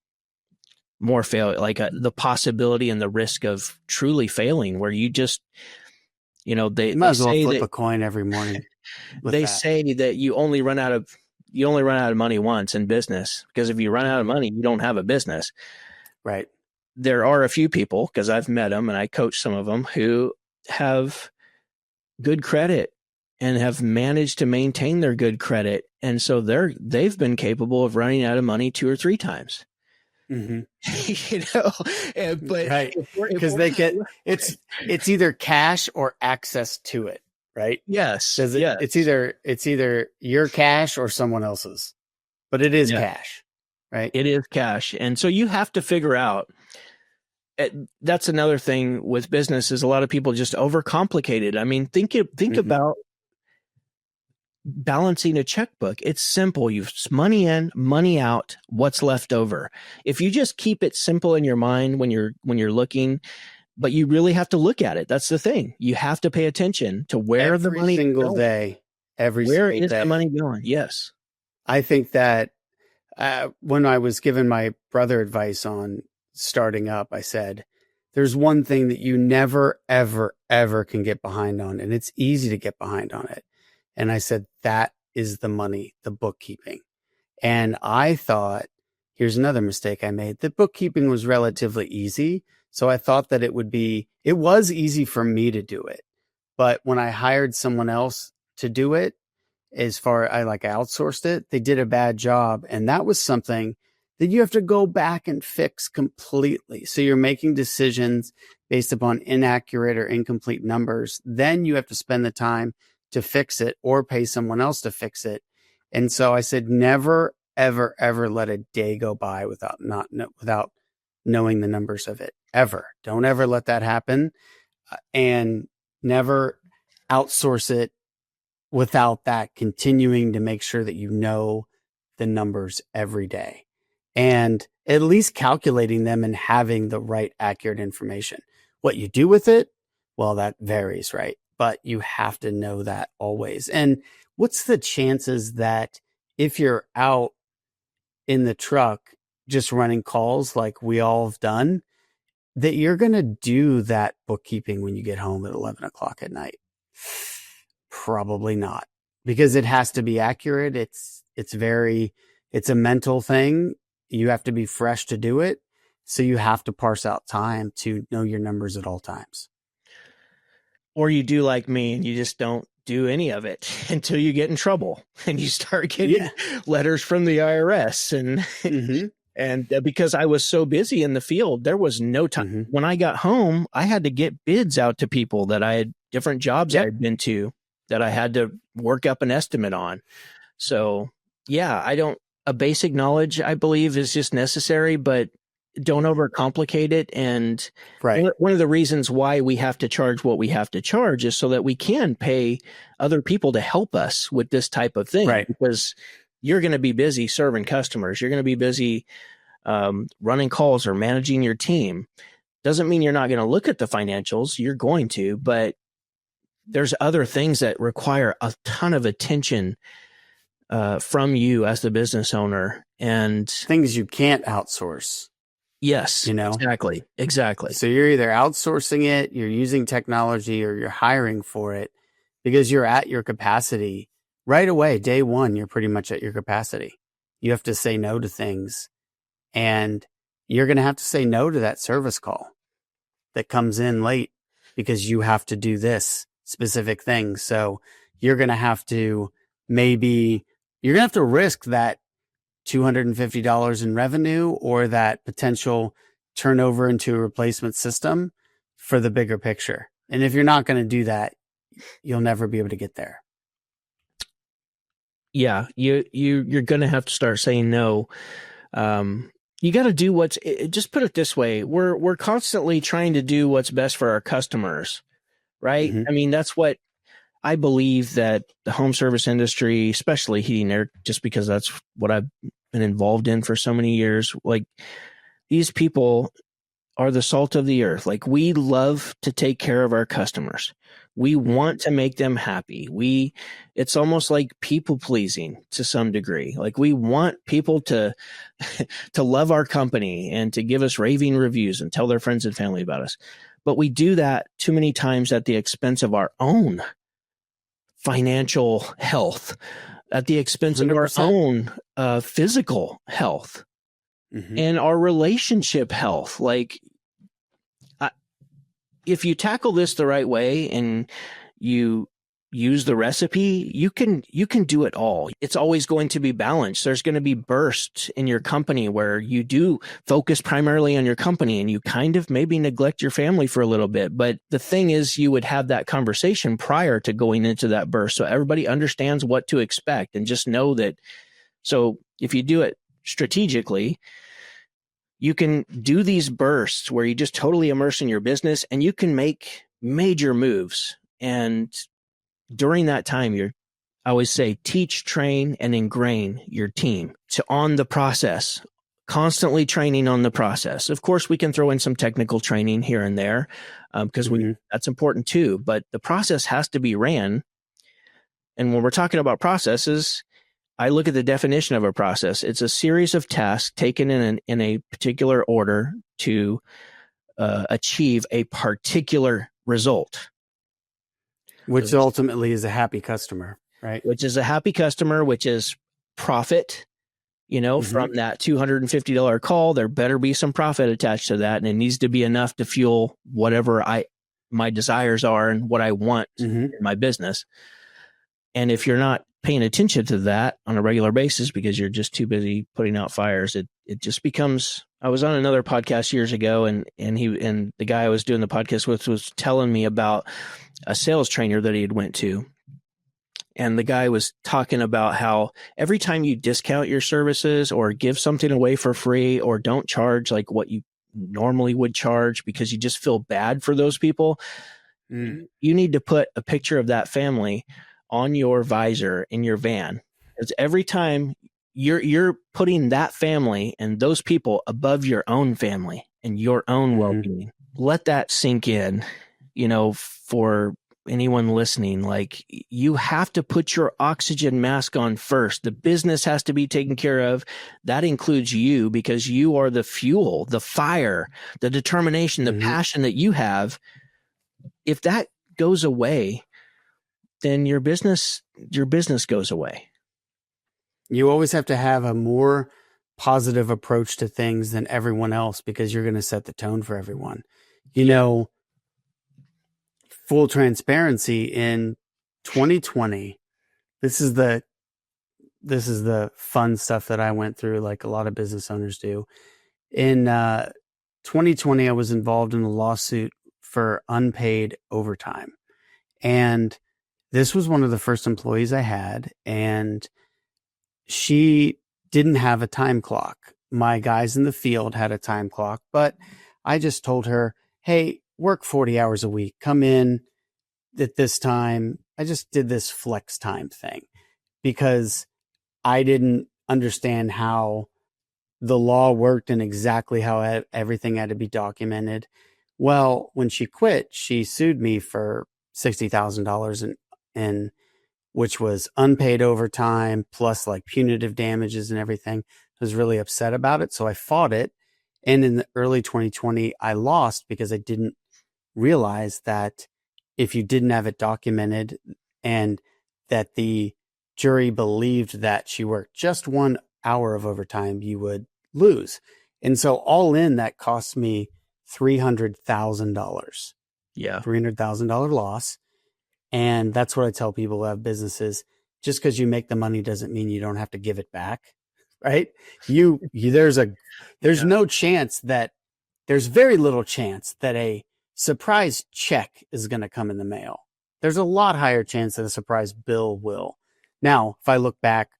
more failure, like the possibility and the risk of truly failing, where you just, they might as well say flip that, a coin every morning. They say that you only run out of money once in business, because if you run out of money, you don't have a business. Right. There are a few people, because I've met them and I coach some of them, who have good credit and have managed to maintain their good credit. And so they've been capable of running out of money 2 or 3 times. But right, because they get it's either cash or access to it, right? Yes, it's either your cash or someone else's, but it is cash, right? It is cash, and so you have to figure out. That's another thing with business, is a lot of people just overcomplicate it. I mean, think about balancing a checkbook. It's simple. You've money in, money out, what's left over. If you just keep it simple in your mind when you're looking, but you really have to look at it. That's the thing. You have to pay attention to where the money single going. Day. Where is the money going? Yes. I think that when I was giving my brother advice on starting up, I said, there's one thing that you never, ever, ever can get behind on, and it's easy to get behind on it. And I said, that is the money, the bookkeeping. And I thought, here's another mistake I made. The bookkeeping was relatively easy. So I thought that it was easy for me to do it. But when I hired someone else to do it, I outsourced it, they did a bad job. And that was something that you have to go back and fix completely. So you're making decisions based upon inaccurate or incomplete numbers. Then you have to spend the time to fix it or pay someone else to fix it. And so I said, never, ever, ever let a day go by without knowing the numbers of it. Ever. Don't ever let that happen. And never outsource it without that continuing to make sure that you know the numbers every day. And at least calculating them and having the right accurate information. What you do with it, well, that varies, right? But you have to know that always. And what's the chances that if you're out in the truck just running calls like we all have done, that you're going to do that bookkeeping when you get home at 11 o'clock at night? Probably not, because it has to be accurate. It's a mental thing. You have to be fresh to do it. So you have to parse out time to know your numbers at all times. Or you do like me and you just don't do any of it until you get in trouble and you start getting letters from the IRS. And because I was so busy in the field, there was no time. When I got home, I had to get bids out to people that I had different jobs I had been to that I had to work up an estimate on. So a basic knowledge, I believe, is just necessary, but don't overcomplicate it. And one of the reasons why we have to charge what we have to charge is so that we can pay other people to help us with this type of thing. Right. Because you're going to be busy serving customers. You're going to be busy running calls or managing your team. Doesn't mean you're not going to look at the financials. You're going to, but there's other things that require a ton of attention from you as the business owner, and things you can't outsource. Yes, exactly. So you're either outsourcing it, you're using technology, or you're hiring for it because you're at your capacity right away. Day one, you're pretty much at your capacity. You have to say no to things, and you're going to have to say no to that service call that comes in late because you have to do this specific thing. So you're going to have to risk that $250 in revenue or that potential turnover into a replacement system for the bigger picture. And if you're not going to do that, you'll never be able to get there. Yeah, you're going to have to start saying no. You got to do just put it this way. We're constantly trying to do what's best for our customers, right? Mm-hmm. I mean, that's what I believe that the home service industry, especially heating and air, just because that's what I've been involved in for so many years. Like, these people are the salt of the earth. Like, we love to take care of our customers. We want to make them happy. It's almost like people pleasing to some degree. Like, we want people to love our company and to give us raving reviews and tell their friends and family about us. But we do that too many times at the expense of our own financial health, at the expense 100%. Of our own physical health, and our relationship health. Like, if you tackle this the right way and you use the recipe, you can do it all. It's always going to be balanced. There's going to be bursts in your company where you do focus primarily on your company and you kind of maybe neglect your family for a little bit. But the thing is, you would have that conversation prior to going into that burst, so everybody understands what to expect, and just know that. So if you do it strategically, you can do these bursts where you just totally immerse in your business and you can make major moves. And during that time, I always say, teach, train, and ingrain your team on the process, constantly training on the process. Of course, we can throw in some technical training here and there because that's important too. But the process has to be ran. And when we're talking about processes, I look at the definition of a process. It's a series of tasks taken in a particular order to achieve a particular result. Which ultimately is a happy customer, right? Which is a happy customer, which is profit. From that $250 call, there better be some profit attached to that. And it needs to be enough to fuel whatever my desires are and what I want in my business. And if you're not paying attention to that on a regular basis because you're just too busy putting out fires, it just becomes. I was on another podcast years ago, and the guy I was doing the podcast with was telling me about a sales trainer that he had went to. And the guy was talking about how every time you discount your services or give something away for free or don't charge like what you normally would charge because you just feel bad for those people, you need to put a picture of that family on your visor in your van. Because every time you're putting that family and those people above your own family and your own well-being. Let that sink in, for anyone listening. Like, you have to put your oxygen mask on first. The business has to be taken care of. That includes you, because you are the fuel, the fire, the determination, the passion that you have. If that goes away, then your business goes away. You always have to have a more positive approach to things than everyone else, because you're going to set the tone for everyone. Full transparency, in 2020, this is the fun stuff that I went through, like a lot of business owners do. In 2020, I was involved in a lawsuit for unpaid overtime. And this was one of the first employees I had, and she didn't have a time clock. My guys in the field had a time clock, but I just told her, hey, work 40 hours a week, come in at this time. I just did this flex time thing because I didn't understand how the law worked and exactly how everything had to be documented. Well, when she quit, she sued me for $60,000 in which was unpaid overtime plus like punitive damages and everything. I was really upset about it, so I fought it. And in the early 2020, I lost because I didn't realize that if you didn't have it documented and that the jury believed that she worked just 1 hour of overtime, you would lose. And so all in, that cost me $300,000. Yeah. $300,000 loss. And that's what I tell people who have businesses. Just because you make the money doesn't mean you don't have to give it back, right? There's no chance there's very little chance that a surprise check is going to come in the mail. there's a lot higher chance that a surprise bill will. Now, if I look back,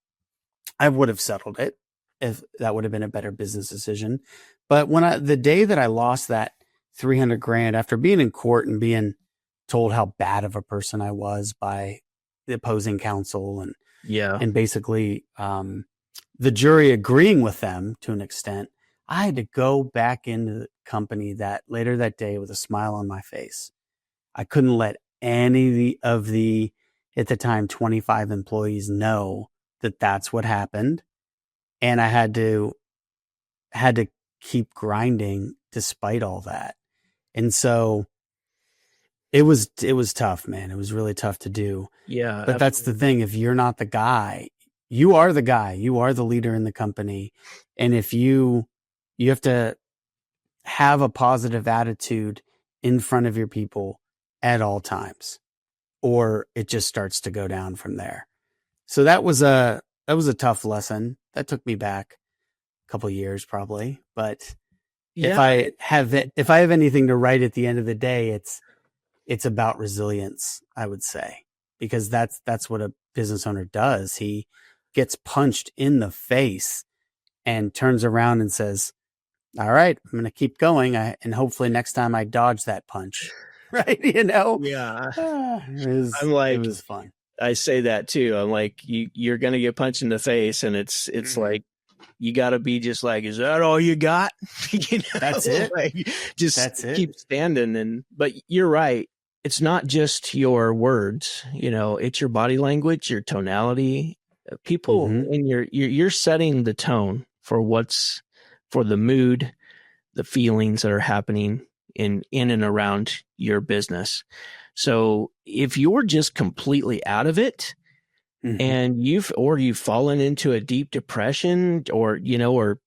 I would have settled it if that would have been a better business decision. But the day that I lost that $300,000 after being in court and being told how bad of a person I was by the opposing counsel and basically the jury agreeing with them to an extent, I had to go back into the company that later that day with a smile on my face. I couldn't let any of the at the time 25 employees know that that's what happened, and I had to keep grinding despite all that. And so it was tough, man. It was really tough to do. Yeah. But that's the thing. If you're not the guy, you are the guy. You are the leader in the company. And if you have to have a positive attitude in front of your people at all times, or it just starts to go down from there. So that was a tough lesson. That took me back a couple of years probably. But if I have anything to write at the end of the day, it's about resilience, I would say, because that's what a business owner does. He gets punched in the face and turns around and says, all right, I'm going to keep going. And hopefully next time I dodge that punch. Right. You know? Yeah. It was fun. I say that too. I'm like, you're going to get punched in the face, and it's like, you got to be just like, is that all you got? You know? That's it. Like, keep standing. But you're right. It's not just your words, it's your body language, your tonality. People, and you're setting the tone for for the mood, the feelings that are happening in and around your business. So if you're just completely out of it, and you've fallen into a deep depression, or you're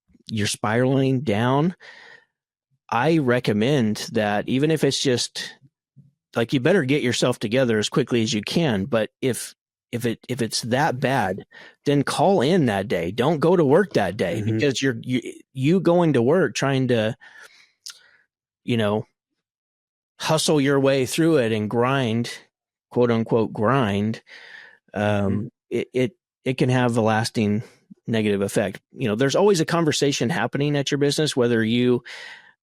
spiraling down, I recommend that even if it's just like, you better get yourself together as quickly as you can. But if it's that bad, then call in that day. Don't go to work that day, because you going to work trying to, hustle your way through it and grind, quote unquote, grind. It can have a lasting negative effect. There's always a conversation happening at your business, whether you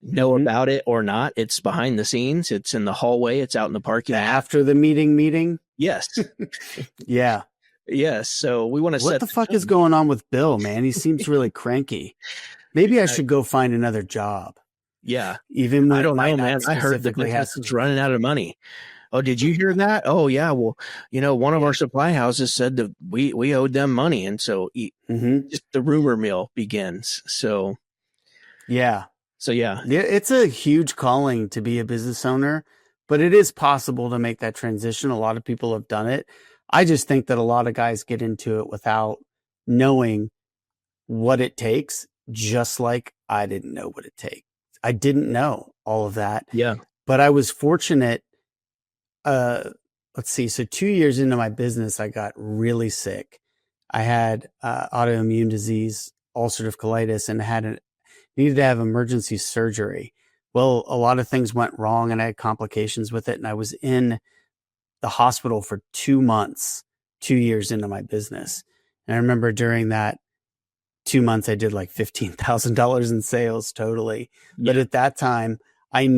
know about it or not. It's behind the scenes. It's in the hallway. It's out in the parking lot. After the meeting. Yes. Yeah. Yes. So we want to What the fuck is going on with Bill, man? He seems really cranky. Maybe I should go find another job. Yeah. Even when I don't know, man. I heard the business is running out of money. Oh, did you hear that? Oh, yeah. Well, one of our supply houses said that we owed them money. And so just the rumor mill begins. So, yeah. Yeah, it's a huge calling to be a business owner, but it is possible to make that transition. A lot of people have done it. I just think that a lot of guys get into it without knowing what it takes, just like I didn't know what it takes. I didn't know all of that. Yeah. But I was fortunate. Let's see. So 2 years into my business, I got really sick. I had autoimmune disease, ulcerative colitis, and needed to have emergency surgery. Well, a lot of things went wrong and I had complications with it. And I was in the hospital for 2 months, 2 years into my business. And I remember during that 2 months, I did like $15,000 in sales totally. Yeah. But at that time, I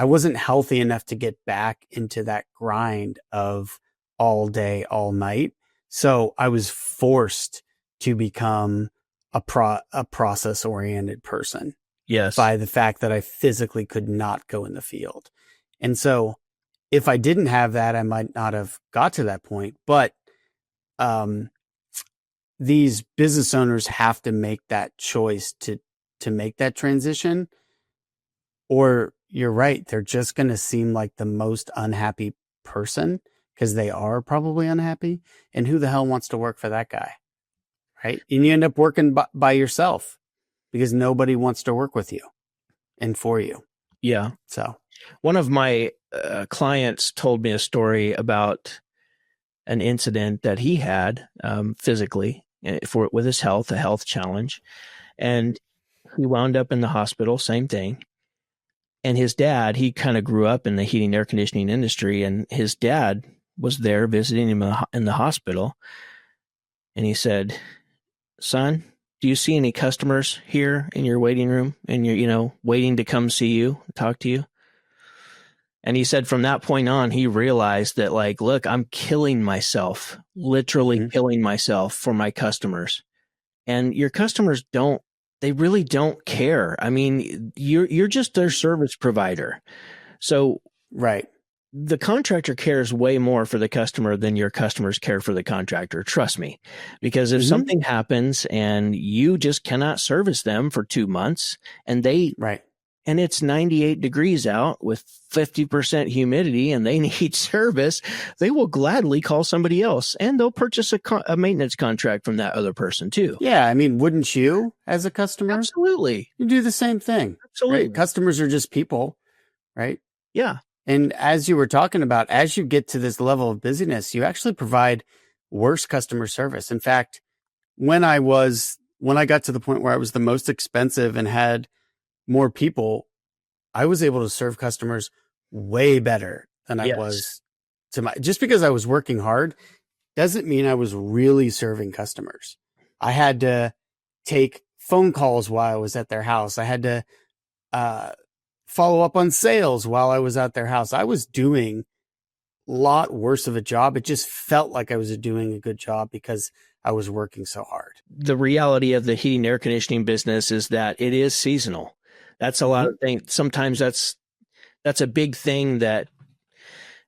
wasn't healthy enough to get back into that grind of all day, all night. So I was forced to become a process-oriented person. Yes. By the fact that I physically could not go in the field. And so if I didn't have that, I might not have got to that point. But these business owners have to make that choice to make that transition, or you're right, they're just going to seem like the most unhappy person, because they are probably unhappy. And who the hell wants to work for that guy? Right. And you end up working by yourself because nobody wants to work with you and for you. Yeah. So one of my clients told me a story about an incident that he had physically with his health, a health challenge. And he wound up in the hospital, same thing. And his dad, he kind of grew up in the heating air conditioning industry, and his dad was there visiting him in the hospital. And he said, "Son, do you see any customers here in your waiting room and you're, waiting to come see you, talk to you?" And he said from that point on, he realized that, like, look, I'm killing myself, literally killing myself for my customers. And your customers they really don't care. I mean, you're just their service provider. So right. The contractor cares way more for the customer than your customers care for the contractor. Trust me, because if something happens and you just cannot service them for 2 months and and it's 98 degrees out with 50% humidity and they need service, they will gladly call somebody else and they'll purchase a maintenance contract from that other person too. Yeah. I mean, wouldn't you as a customer? Absolutely. You do the same thing. Absolutely. Right? Customers are just people, right? Yeah. And as you were talking about, as you get to this level of busyness, you actually provide worse customer service. In fact, when I got to the point where I was the most expensive and had more people, I was able to serve customers way better than I was just because I was working hard doesn't mean I was really serving customers. I had to take phone calls while I was at their house. I had to follow up on sales while I was at their house. I was doing a lot worse of a job. It just felt like I was doing a good job because I was working so hard. The reality of the heating and air conditioning business is that it is seasonal. That's a lot of things. Sometimes that's a big thing that,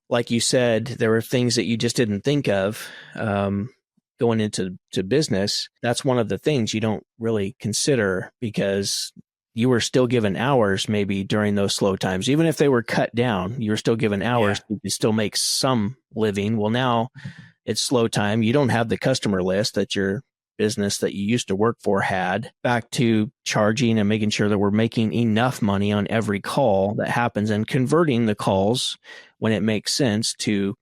like you said, there were things that you just didn't think of going into business. That's one of the things you don't really consider because you were still given hours maybe during those slow times. Even if they were cut down, you were still given hours to still make some living. Well, now it's slow time. You don't have the customer list that your business that you used to work for had. Back to charging and making sure that we're making enough money on every call that happens and converting the calls when it makes sense to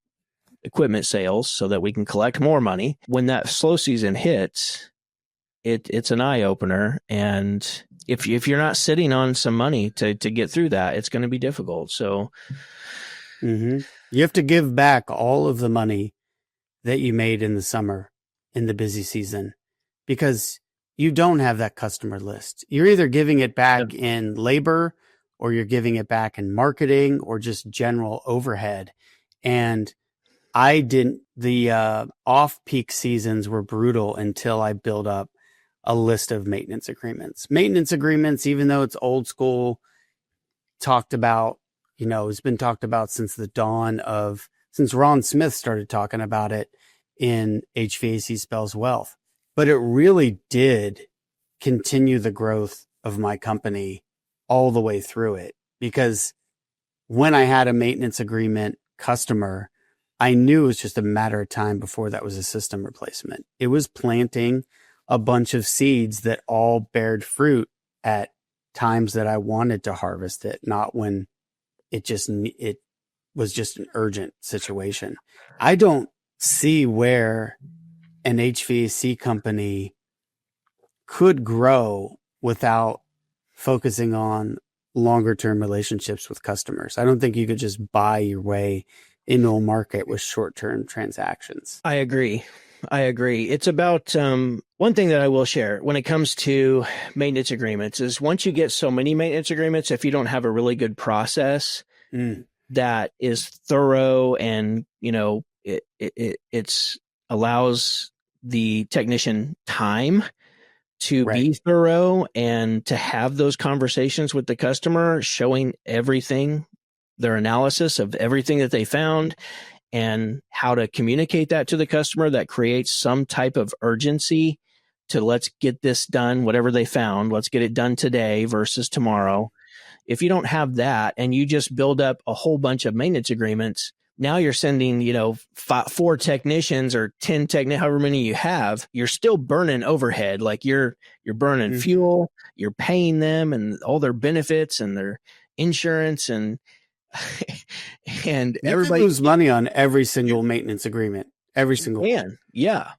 equipment sales so that we can collect more money. When that slow season hits, it's an eye opener. And if you're not sitting on some money to get through that, it's going to be difficult. So you have to give back all of the money that you made in the summer, in the busy season, because you don't have that customer list. You're either giving it back in labor or you're giving it back in marketing or just general overhead. And the off-peak seasons were brutal until I built up a list of maintenance agreements. Maintenance agreements, even though it's old school, talked about, it's been talked about since Ron Smith started talking about it in HVAC Spells Wealth. But it really did continue the growth of my company all the way through it. Because when I had a maintenance agreement customer, I knew it was just a matter of time before that was a system replacement. It was planting a bunch of seeds that all bared fruit at times that I wanted to harvest it, not when it was just an urgent situation. I don't see where an HVAC company could grow without focusing on longer term relationships with customers. I don't think you could just buy your way into a market with short term transactions. I agree. It's about one thing that I will share when it comes to maintenance agreements is once you get so many maintenance agreements, if you don't have a really good process that is thorough and, it's allows the technician time to be thorough and to have those conversations with the customer, showing everything, their analysis of everything that they found and how to communicate that to the customer that creates some type of urgency to let's get this done, whatever they found, let's get it done today versus tomorrow. If you don't have that and you just build up a whole bunch of maintenance agreements, now you're sending, 4 technicians or 10 technicians, however many you have, you're still burning overhead. Like you're burning fuel, you're paying them and all their benefits and their insurance and you everybody lose money on every single maintenance agreement. Every single one. Yeah.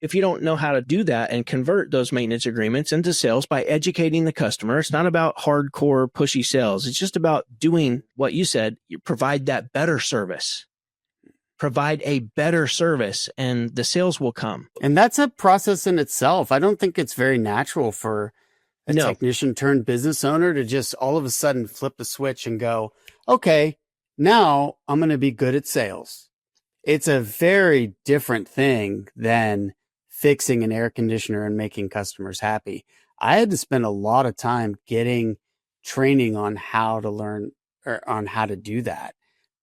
if you don't know how to do that and convert those maintenance agreements into sales by educating the customer, it's not about hardcore pushy sales. It's just about doing what you said. You provide that better service. Provide a better service and the sales will come. And that's a process in itself. I don't think it's very natural for a technician turned business owner to just all of a sudden flip the switch and go, okay, now I'm going to be good at sales. It's a very different thing than fixing an air conditioner and making customers happy. I had to spend a lot of time getting training on how to learn or on how to do that.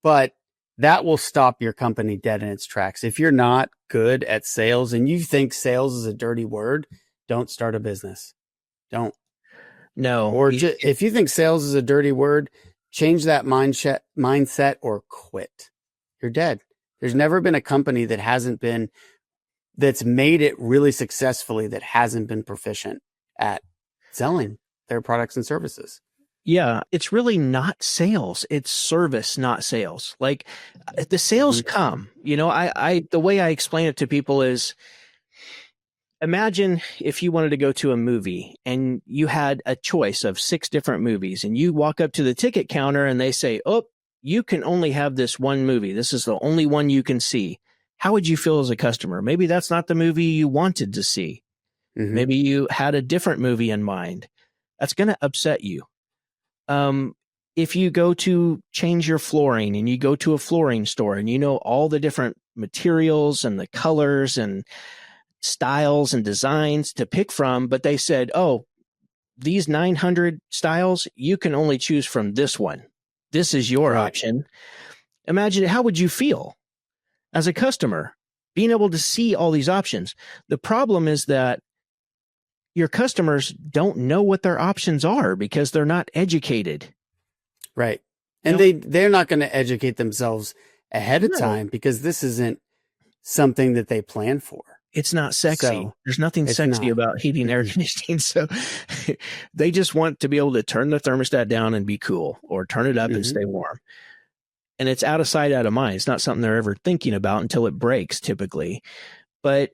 But that will stop your company dead in its tracks. If you're not good at sales and you think sales is a dirty word, don't start a business. Don't. No. Or if you think sales is a dirty word, change that mindset or quit. You're dead. There's never been a company that's made it really successfully that hasn't been proficient at selling their products and services. Yeah, it's really not sales. It's service, not sales. Like the sales come, the way I explain it to people is, imagine if you wanted to go to a movie and you had a choice of 6 different movies and you walk up to the ticket counter and they say, oh, you can only have this one movie. This is the only one you can see. How would you feel as a customer? Maybe that's not the movie you wanted to see. Mm-hmm. Maybe you had a different movie in mind. That's going to upset you. If you go to change your flooring and you go to a flooring store and you know all the different materials and the colors and styles and designs to pick from, but they said, oh, these 900 styles, you can only choose from this one. This is your option. Imagine, how would you feel as a customer being able to see all these options? The problem is that your customers don't know what their options are because they're not educated. Right. And they're not going to educate themselves ahead of time because this isn't something that they plan for. It's not sexy. So, there's nothing sexy about heating air conditioning. So they just want to be able to turn the thermostat down and be cool, or turn it up and stay warm. And it's out of sight, out of mind. It's not something they're ever thinking about until it breaks, typically. But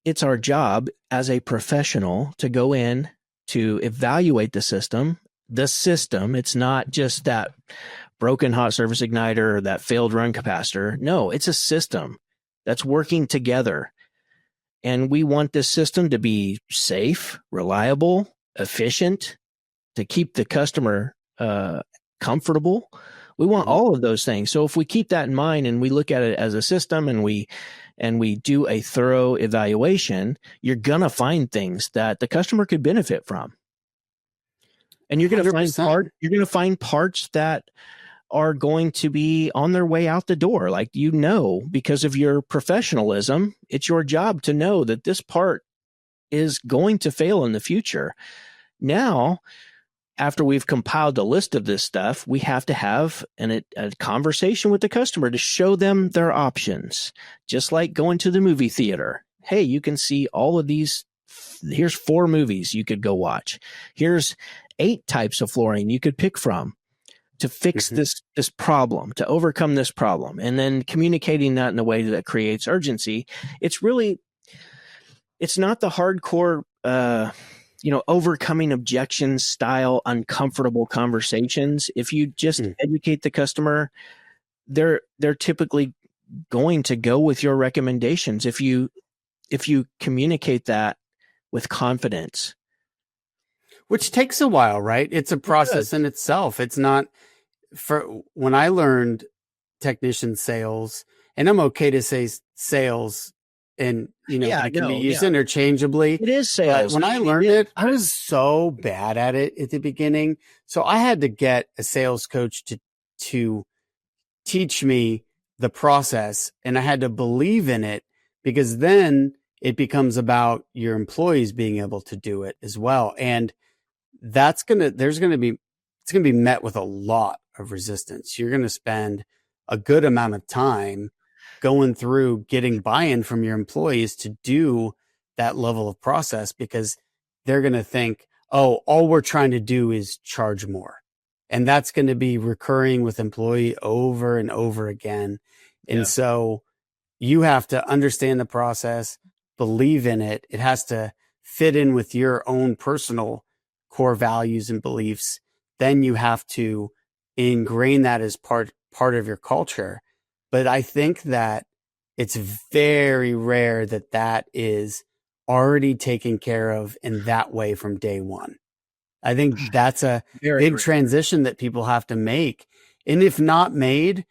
it's our job as a professional to go in to evaluate the system. It's not just that broken hot surface igniter or that failed run capacitor. No, it's a system that's working together. And we want this system to be safe, reliable, efficient, to keep the customer comfortable. We want all of those things. So if we keep that in mind and we look at it as a system and we do a thorough evaluation, you're going to find things that the customer could benefit from. And you're going to find parts that are going to be on their way out the door. Like, because of your professionalism, it's your job to know that this part is going to fail in the future. Now, after we've compiled a list of this stuff, we have to have a conversation with the customer to show them their options. Just like going to the movie theater. Hey, you can see all of these. Here's 4 movies you could go watch. Here's 8 types of flooring you could pick from to fix this problem, to overcome this problem. And then communicating that in a way that creates urgency. It's not the hardcore, overcoming objections style, uncomfortable conversations. If you just educate the customer, they're typically going to go with your recommendations. If you communicate that with confidence. Which takes a while, right? It's a process in itself. It's not when I learned technician sales, and I'm okay to say sales, and it can be used interchangeably. It is sales. But when I learned it, I was so bad at it at the beginning. So I had to get a sales coach to teach me the process, and I had to believe in it, because then it becomes about your employees being able to do it as well. And it's going to be met with a lot of resistance. You're going to spend a good amount of time going through getting buy-in from your employees to do that level of process, because they're going to think, oh, all we're trying to do is charge more. And that's going to be recurring with employee over and over again. And so you have to understand the process, believe in it. It has to fit in with your own personal core values and beliefs. Then you have to ingrain that as part of your culture. But I think that it's very rare that is already taken care of in that way from day one. I think that's a big transition that people have to make. And if not made,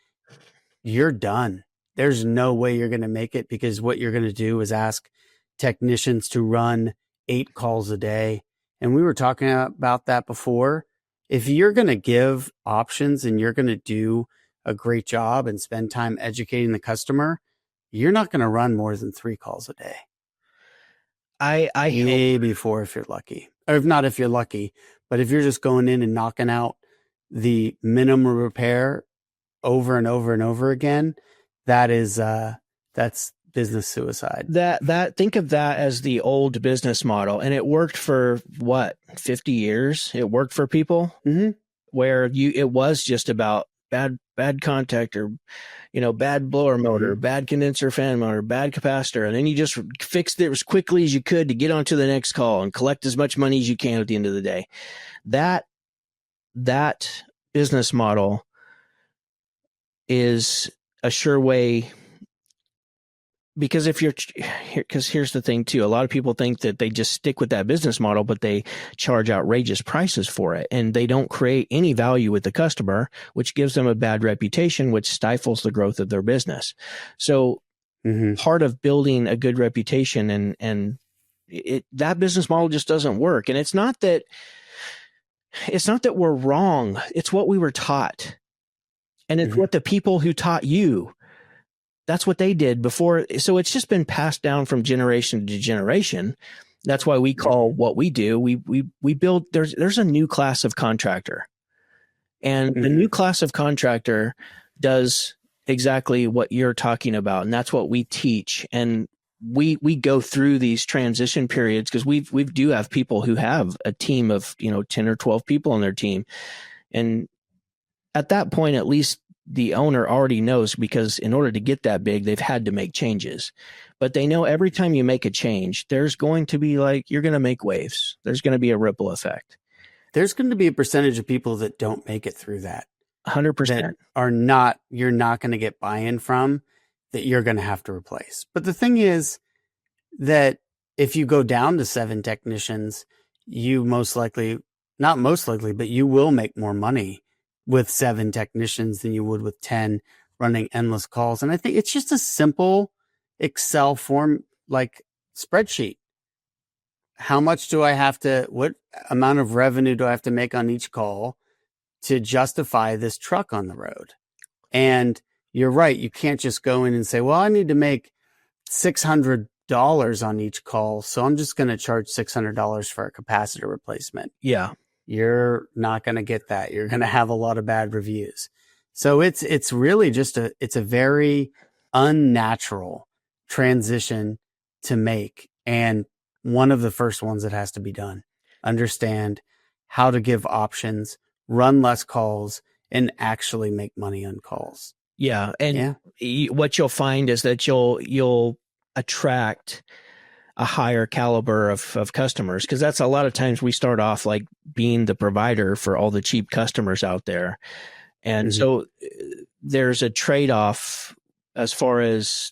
you're done. There's no way you're going to make it, because what you're going to do is ask technicians to run 8 calls a day. And we were talking about that before. If you're going to give options and you're going to do a great job and spend time educating the customer, you're not going to run more than 3 calls a day. I maybe 4 if you're lucky, or if not, if you're lucky. But if you're just going in and knocking out the minimum repair over and over and over again, that's business suicide. Think of that as the old business model, and it worked for 50 years. It worked for people where it was just about bad contactor, bad blower motor, bad condenser fan motor, bad capacitor. And then you just fixed it as quickly as you could to get on to the next call and collect as much money as you can at the end of the day. That business model is a sure way, because here's the thing too. A lot of people think that they just stick with that business model, but they charge outrageous prices for it, and they don't create any value with the customer, which gives them a bad reputation, which stifles the growth of their business. So part of building a good reputation and that business model just doesn't work. And it's not that we're wrong. It's what we were taught. And it's what the people who taught you, that's what they did before. So it's just been passed down from generation to generation. That's why we call what we do. We build, there's a new class of contractor, and the new class of contractor does exactly what you're talking about. And that's what we teach. And we go through these transition periods, because we do have people who have a team of, 10 or 12 people on their team. And at that point, at least the owner already knows, because in order to get that big, they've had to make changes. But they know every time you make a change, there's going to be you're going to make waves. There's going to be a ripple effect. There's going to be a percentage of people that don't make it through that. 100%. That you're not going to get buy-in from, that you're going to have to replace. But the thing is that if you go down to 7 technicians, you but you will make more money with 7 technicians than you would with 10 running endless calls. And I think it's just a simple Excel form, like spreadsheet. How much do I have to, what amount of revenue do I have to make on each call to justify this truck on the road? And you're right. You can't just go in and say, well, I need to make $600 on each call, so I'm just going to charge $600 for a capacitor replacement. Yeah. You're not going to get that. You're going to have a lot of bad reviews. So it's really just it's a very unnatural transition to make. And one of the first ones that has to be done. Understand how to give options, run less calls, and actually make money on calls. Yeah. And what you'll find is that you'll attract a higher caliber of customers, because that's a lot of times we start off like being the provider for all the cheap customers out there. And so there's a trade-off as far as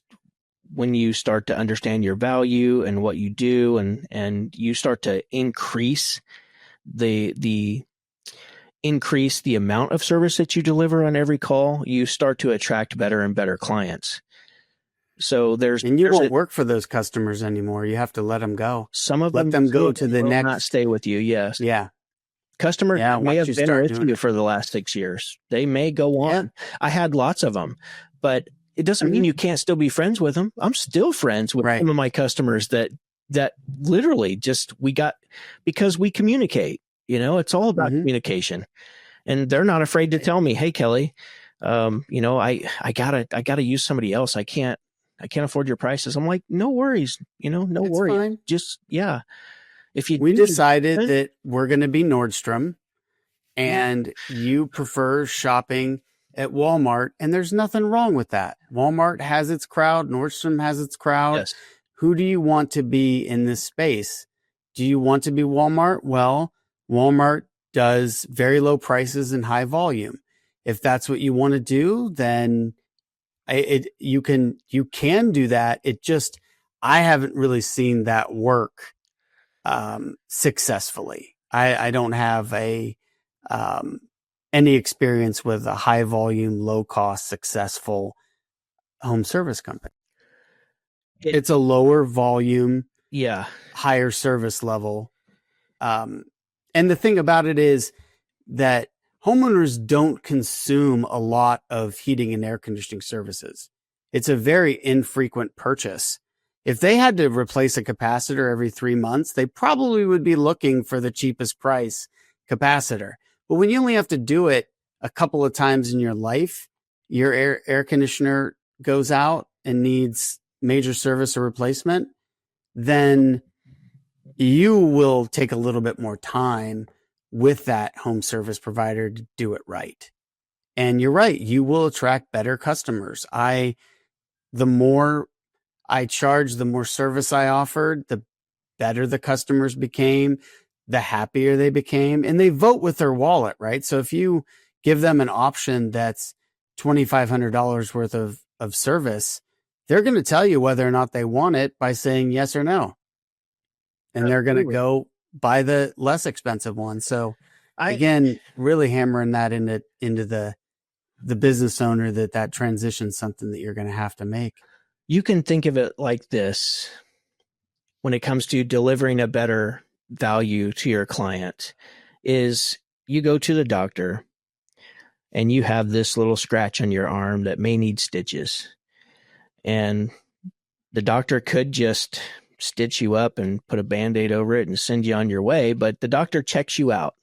when you start to understand your value and what you do, and you start to increase the amount of service that you deliver on every call, you start to attract better and better clients. So you don't work for those customers anymore. You have to let them go. Some of them go to the next. Not stay with you. Yes. Yeah. Customers may have been with you for the last 6 years. They may go on. Yeah. I had lots of them, but it doesn't mean you can't still be friends with them. I'm still friends with some of my customers that literally just because we communicate. It's all about communication, and they're not afraid to tell me, "Hey, Kelly, I gotta use somebody else. I can't afford your prices." I'm like, no worries, no worries. Fine. Just, we decided that we're going to be Nordstrom, and you prefer shopping at Walmart, and there's nothing wrong with that. Walmart has its crowd. Nordstrom has its crowd. Yes. who do you want to be in this space? Do you want to be Walmart? Well, Walmart does very low prices and high volume. If that's what you want to do, then you can do that. I haven't really seen that work successfully. I don't have any experience with a high volume, low cost, successful home service company. It's a lower volume, higher service level. And the thing about it is that homeowners don't consume a lot of heating and air conditioning services. It's a very infrequent purchase. If they had to replace a capacitor every 3 months, they probably would be looking for the cheapest price capacitor. But when you only have to do it a couple of times in your life, your air conditioner goes out and needs major service or replacement, then you will take a little bit more time with that home service provider to do it right. And you're right, you will attract better customers. The more I charged, the more service I offered, the better the customers became, the happier they became, and they vote with their wallet, right? So if you give them an option that's $2,500 worth of service, they're going to tell you whether or not they want it by saying yes or no. And they're going to go buy the less expensive one. So again, really hammering that into the business owner that transition's something that you're going to have to make. You can think of it like this when it comes to delivering a better value to your client is you go to the doctor and you have this little scratch on your arm that may need stitches. And the doctor could just stitch you up and put a Band-Aid over it and send you on your way. But the doctor checks you out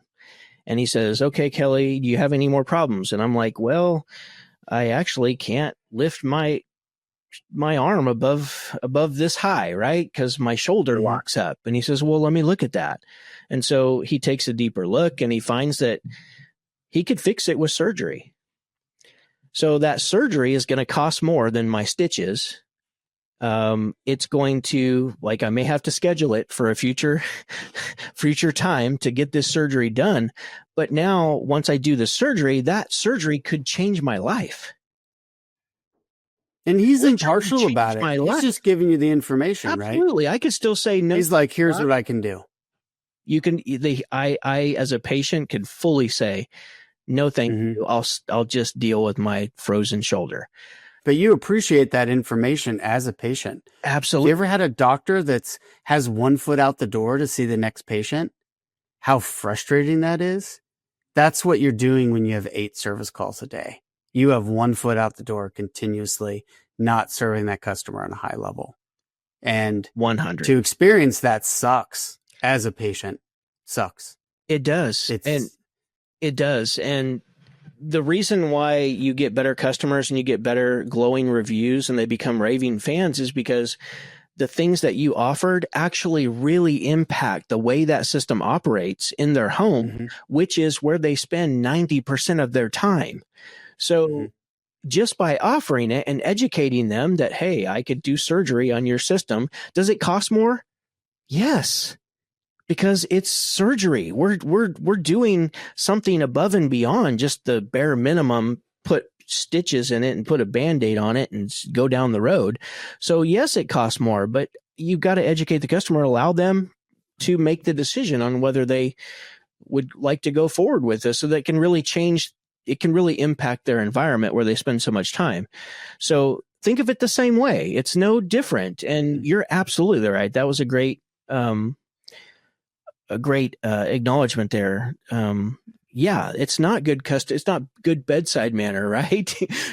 and he says, okay, Kelly, do you have any more problems? And I'm like, well, I actually can't lift my arm above this high, right? Because my shoulder locks up. And he says, well, let me look at that. And so he takes a deeper look and he finds that he could fix it with surgery. So that surgery is going to cost more than my stitches. It's going to, like, I may have to schedule it for a future time to get this surgery done. But now once I do the surgery, that surgery could change my life. And he's impartial about it. He's just giving you the information, right? Absolutely. I could still say no. He's like, here's what I can do. You can, I as a patient could fully say, no, thank you. I'll just deal with my frozen shoulder. But you appreciate that information as a patient. Absolutely. Have you ever had a doctor has 1 foot out the door to see the next patient? How frustrating that is. That's what you're doing when you have 8 service calls a day. You have 1 foot out the door continuously, not serving that customer on a high level. And 100. To experience that sucks as a patient. Sucks. It does. It does. And the reason why you get better customers and you get better glowing reviews and they become raving fans is because the things that you offered actually really impact the way that system operates in their home, which is where they spend 90% of their time. So just by offering it and educating them that, hey, I could do surgery on your system, does it cost more? Yes. Because it's surgery. We're doing something above and beyond just the bare minimum, put stitches in it and put a Band-Aid on it and go down the road. So yes, it costs more, but you've got to educate the customer, allow them to make the decision on whether they would like to go forward with this so that it can really change. It can really impact their environment where they spend so much time. So think of it the same way. It's no different. And you're absolutely right. That was a great acknowledgement there. It's not good it's not good bedside manner, right?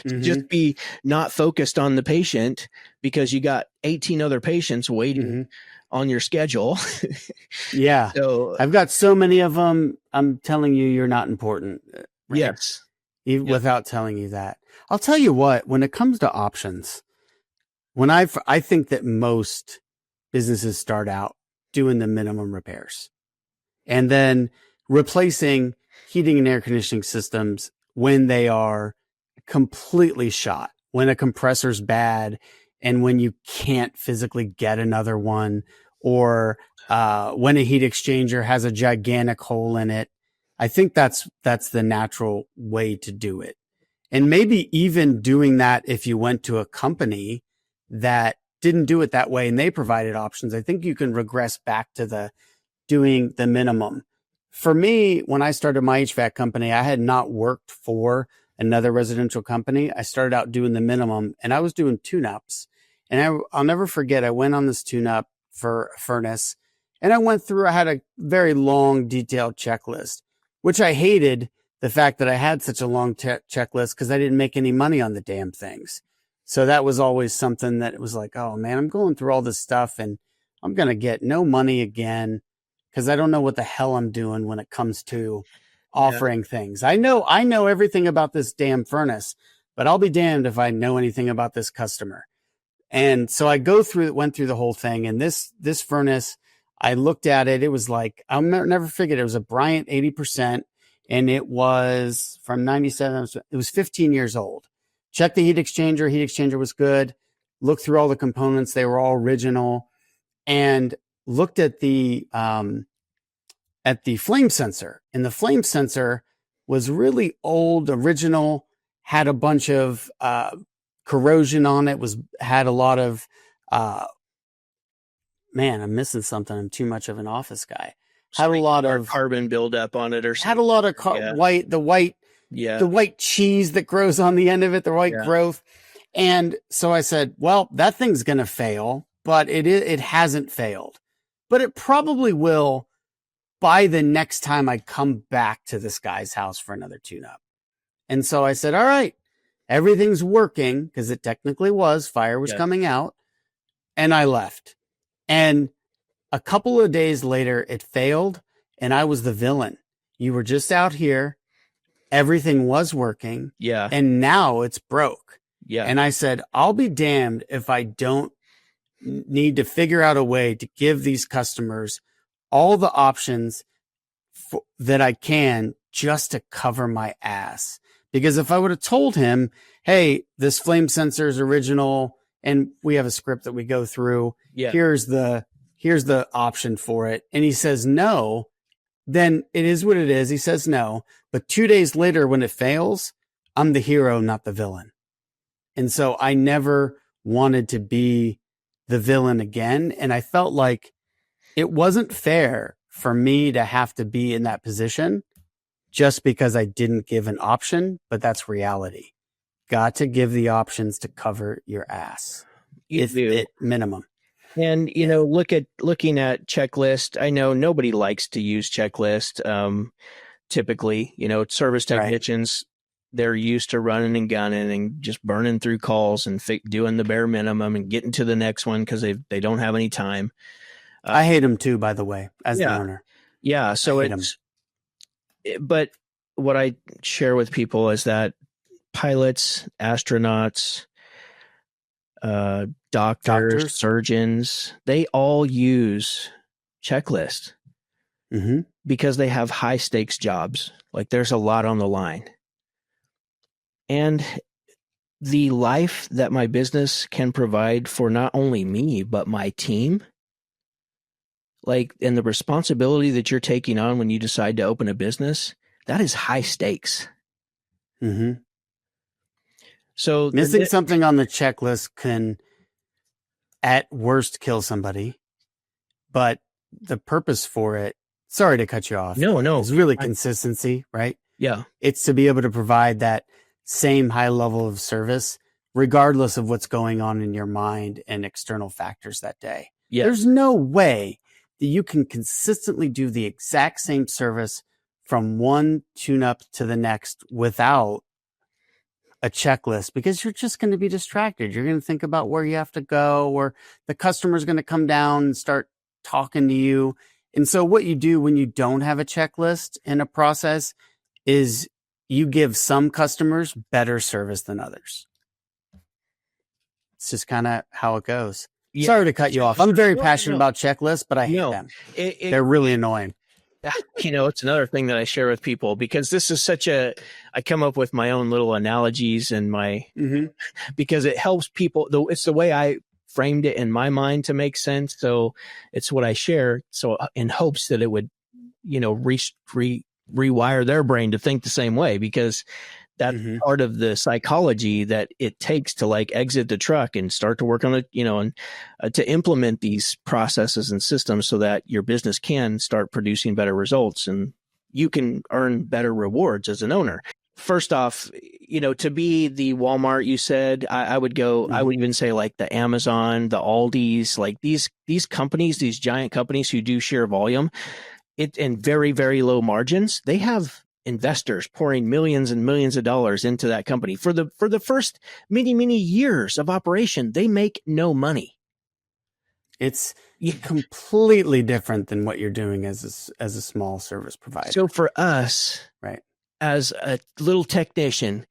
To just be not focused on the patient because you got 18 other patients waiting on your schedule. Yeah. So I've got so many of them. I'm telling you, you're not important. Right? Yes. Even without telling you that. I'll tell you what, when it comes to options, I think that most businesses start out doing the minimum repairs and then replacing heating and air conditioning systems when they are completely shot, when a compressor's bad and when you can't physically get another one, or when a heat exchanger has a gigantic hole in it. I think that's the natural way to do it. And maybe even doing that if you went to a company that didn't do it that way and they provided options, I think you can regress back to the doing the minimum. For me, when I started my HVAC company, I had not worked for another residential company. I started out doing the minimum, and I was doing tune-ups. And I'll never forget, I went on this tune-up for a furnace, and I had a very long, detailed checklist, which I hated the fact that I had such a long checklist because I didn't make any money on the damn things. So that was always something that it was like, oh man, I'm going through all this stuff and I'm going to get no money again because I don't know what the hell I'm doing when it comes to offering things. I know everything about this damn furnace, but I'll be damned if I know anything about this customer. And so I went through the whole thing, and this furnace, I looked at it. It was like, I'll never forget. It was a Bryant 80%, and it was from 97. It was 15 years old. Checked the heat exchanger. Heat exchanger was good. Looked through all the components. They were all original, and looked at the flame sensor. And the flame sensor was really old, original, had a bunch of corrosion on it, had a lot of man, I'm missing something. I'm too much of an office guy. Had a lot of carbon buildup on it, or something. Had a lot of the white cheese that grows on the end of it, the white growth. And so I said, well, that thing's going to fail, but it hasn't failed, but it probably will by the next time I come back to this guy's house for another tune-up. And so I said, all right, everything's working, because it technically was. Fire was coming out, and I left. And a couple of days later, it failed, and I was the villain. You were just out here. Everything was working. Yeah. And now it's broke. Yeah. And I said, I'll be damned if I don't need to figure out a way to give these customers all the options that I can just to cover my ass. Because if I would have told him, hey, this flame sensor is original and we have a script that we go through, here's the option for it, and he says no, then it is what it is. He says no. But 2 days later, when it fails, I'm the hero, not the villain. And so I never wanted to be the villain again. And I felt like it wasn't fair for me to have to be in that position just because I didn't give an option, but that's reality. Got to give the options to cover your ass. Minimum. And, looking at checklist, I know nobody likes to use checklist. Typically, service technicians, they're used to running and gunning and just burning through calls and doing the bare minimum and getting to the next one because they don't have any time. I hate them too, by the way, as the owner. Yeah. So but what I share with people is that pilots, astronauts, doctors, surgeons, they all use checklists because they have high stakes jobs. Like there's a lot on the line. And the life that my business can provide for not only me, but my team, and the responsibility that you're taking on when you decide to open a business, that is high stakes. Mm-hmm. So missing something on the checklist can at worst kill somebody, but the purpose for it, sorry to cut you off. No. Is really consistency, right? Yeah. It's to be able to provide that same high level of service, regardless of what's going on in your mind and external factors that day. Yeah. There's no way that you can consistently do the exact same service from one tune-up to the next without a checklist, because you're just going to be distracted. You're going to think about where you have to go, or the customer's going to come down and start talking to you. And so what you do when you don't have a checklist in a process is you give some customers better service than others. It's just kind of how it goes. Yeah. Sorry to cut you off. I'm very passionate about checklists, but I hate them. They're really annoying. It's another thing that I share with people, because this is I come up with my own little analogies and because it helps people, though it's the way I framed it in my mind to make sense. So it's what I share. So in hopes that it would, rewire their brain to think the same way, because that's part of the psychology that it takes to exit the truck and start to work on it, and to implement these processes and systems so that your business can start producing better results and you can earn better rewards as an owner. First off, to be the Walmart, you said, I would go, I would even say the Amazon, the Aldi's, these companies, these giant companies who do sheer volume, and very, very low margins, they have investors pouring millions and millions of dollars into that company. For the first many, many years of operation, they make no money. It's completely different than what you're doing as a small service provider. So for us, right, as a little technician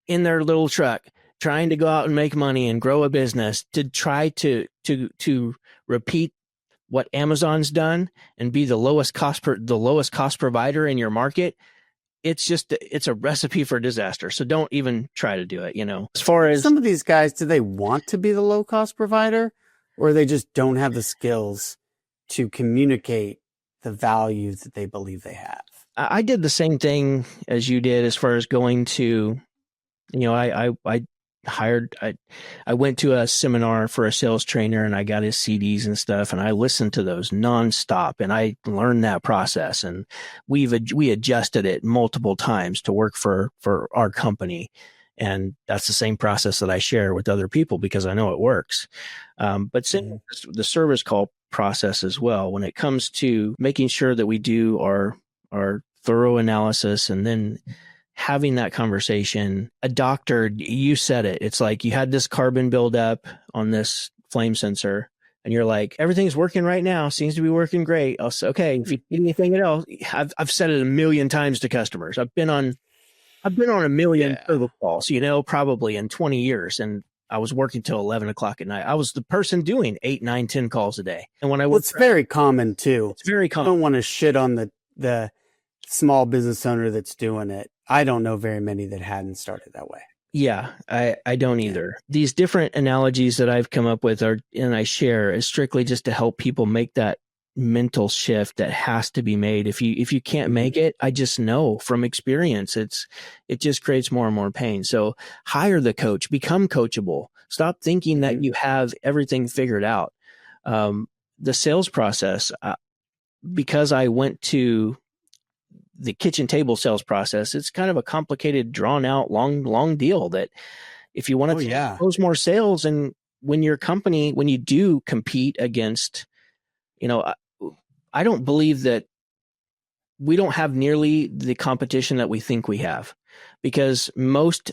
in their little truck, trying to go out and make money and grow a business, to try to repeat what Amazon's done and be the lowest cost provider in your market, it's a recipe for disaster. So don't even try to do it. As far as some of these guys, do they want to be the low cost provider, or they just don't have the skills to communicate the value that they believe they have? I did the same thing as you did, as far as going to, I went to a seminar for a sales trainer and I got his CDs and stuff, and I listened to those nonstop, and I learned that process, and we adjusted it multiple times to work for our company. And that's the same process that I share with other people because I know it works. But the service call process as well, when it comes to making sure that we do our thorough analysis and then having that conversation. A doctor, you said it. It's like you had this carbon buildup on this flame sensor, and you're like, everything's working right now. Seems to be working great. I'll say, okay, if you need anything else, I've said it a million times to customers. I've been on a million service calls, probably in 20 years. And I was working till 11 o'clock at night. I was the person doing 8, 9, 10 calls a day. And when it's very common too. It's very common. I don't want to shit on the small business owner that's doing it. I don't know very many that hadn't started that way. Yeah, I don't either. These different analogies that I've come up with and I share is strictly just to help people make that mental shift that has to be made. If you can't make it, I just know from experience, it just creates more and more pain. So hire the coach, become coachable. Stop thinking that you have everything figured out. The sales process, because I went to the kitchen table sales process, it's kind of a complicated, drawn out, long deal that if you want to close more sales, and when you do compete against, I don't believe that we don't have nearly the competition that we think we have, because most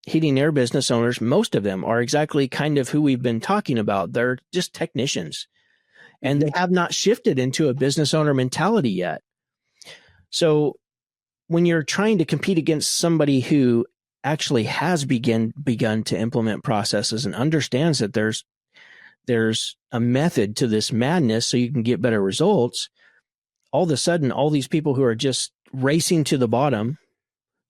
heating air business owners, most of them are exactly kind of who we've been talking about. They're just technicians, and they have not shifted into a business owner mentality yet. So when you're trying to compete against somebody who actually has begun to implement processes and understands that there's a method to this madness so you can get better results, all of a sudden, all these people who are just racing to the bottom,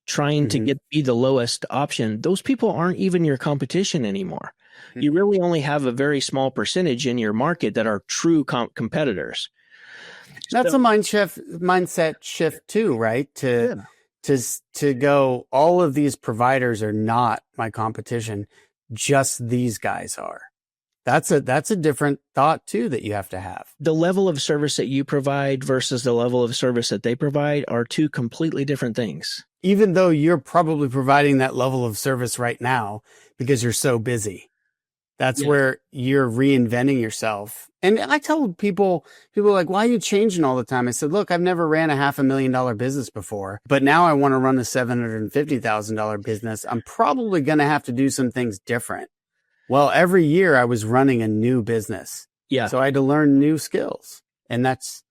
trying to be the lowest option, those people aren't even your competition anymore. You really only have a very small percentage in your market that are true competitors. That's a mindset shift too, right? To go, all of these providers are not my competition. Just these guys are. That's a different thought too that you have to have. The level of service that you provide versus the level of service that they provide are two completely different things. Even though you're probably providing that level of service right now because you're so busy. That's where you're reinventing yourself. And I tell people are like, why are you changing all the time? I said, look, I've never ran a $500,000 business before, but now I want to run a $750,000 business. I'm probably going to have to do some things different. Well, every year I was running a new business. Yeah. So I had to learn new skills. And that's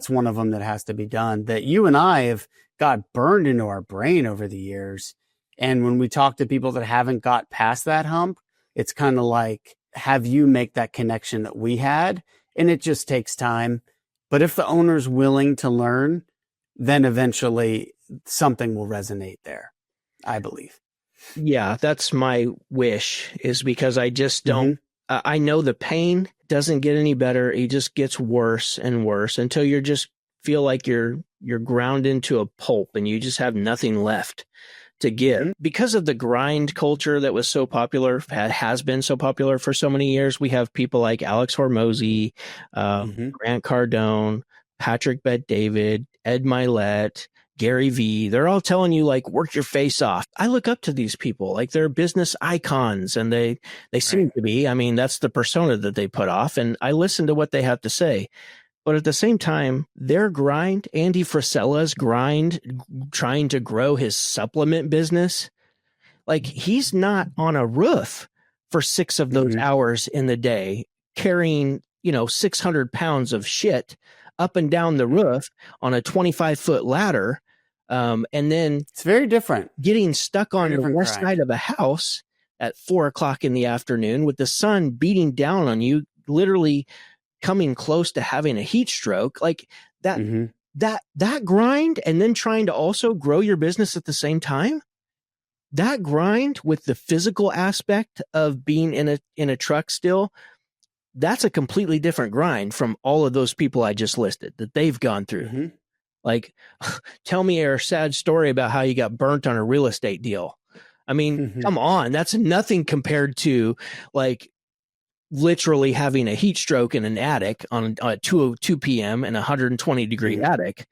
one of them that has to be done, that you and I have got burned into our brain over the years. And when we talk to people that haven't got past that hump, it's kind of like, have you make that connection that we had? And it just takes time. But if the owner's willing to learn, then eventually something will resonate there, I believe. Yeah, that's my wish, is because I just don't, I know the pain doesn't get any better. It just gets worse and worse until you just feel like you're ground into a pulp and you just have nothing left to give. Because of the grind culture that was so popular, has been so popular for so many years, we have people like Alex Hormozy, Grant Cardone, Patrick Bet-David, Ed Milet, Gary Vee. They're all telling you, like, work your face off. I look up to these people, like they're business icons, and they seem to be. I mean, that's the persona that they put off, and I listen to what they have to say. But at the same time, their grind, Andy Frisella's grind, trying to grow his supplement business, like, he's not on a roof for 6 of those hours in the day, carrying, 600 pounds of shit up and down the roof on a 25-foot ladder. And then it's very different. Getting stuck on the west side of a house at 4:00 in the afternoon with the sun beating down on you, literally coming close to having a heat stroke, like that, that grind, and then trying to also grow your business at the same time. That grind with the physical aspect of being in a truck still, that's a completely different grind from all of those people I just listed that they've gone through. Like, tell me a sad story about how you got burnt on a real estate deal. I mean, come on, that's nothing compared to, like, literally having a heat stroke in an attic on 2 p.m. in a 120-degree attic,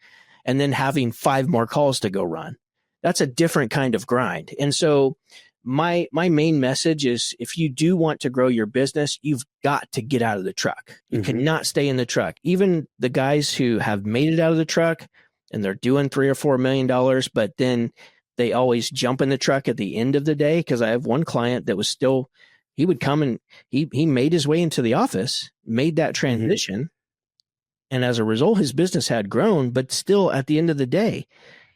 and then having 5 more calls to go run. That's a different kind of grind. And so my main message is, if you do want to grow your business, you've got to get out of the truck. You cannot stay in the truck. Even the guys who have made it out of the truck and they're doing $3 or $4 million, but then they always jump in the truck at the end of the day. Because I have one client that was still, he would come and he made his way into the office, made that transition. And as a result, his business had grown, but still at the end of the day,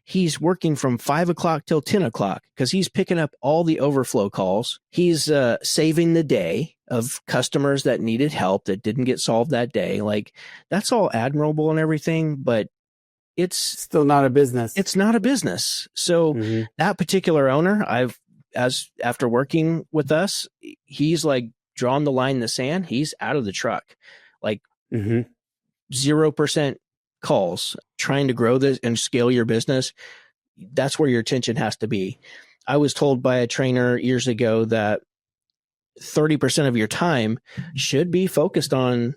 he's working from 5:00 till 10:00 because he's picking up all the overflow calls. He's saving the day of customers that needed help that didn't get solved that day. Like, that's all admirable and everything, but it's still not a business. It's not a business. So that particular owner, after working with us, he's like drawn the line in the sand. He's out of the truck, like 0% calls. Trying to grow this and scale your business, that's where your attention has to be. I was told by a trainer years ago that 30% of your time should be focused on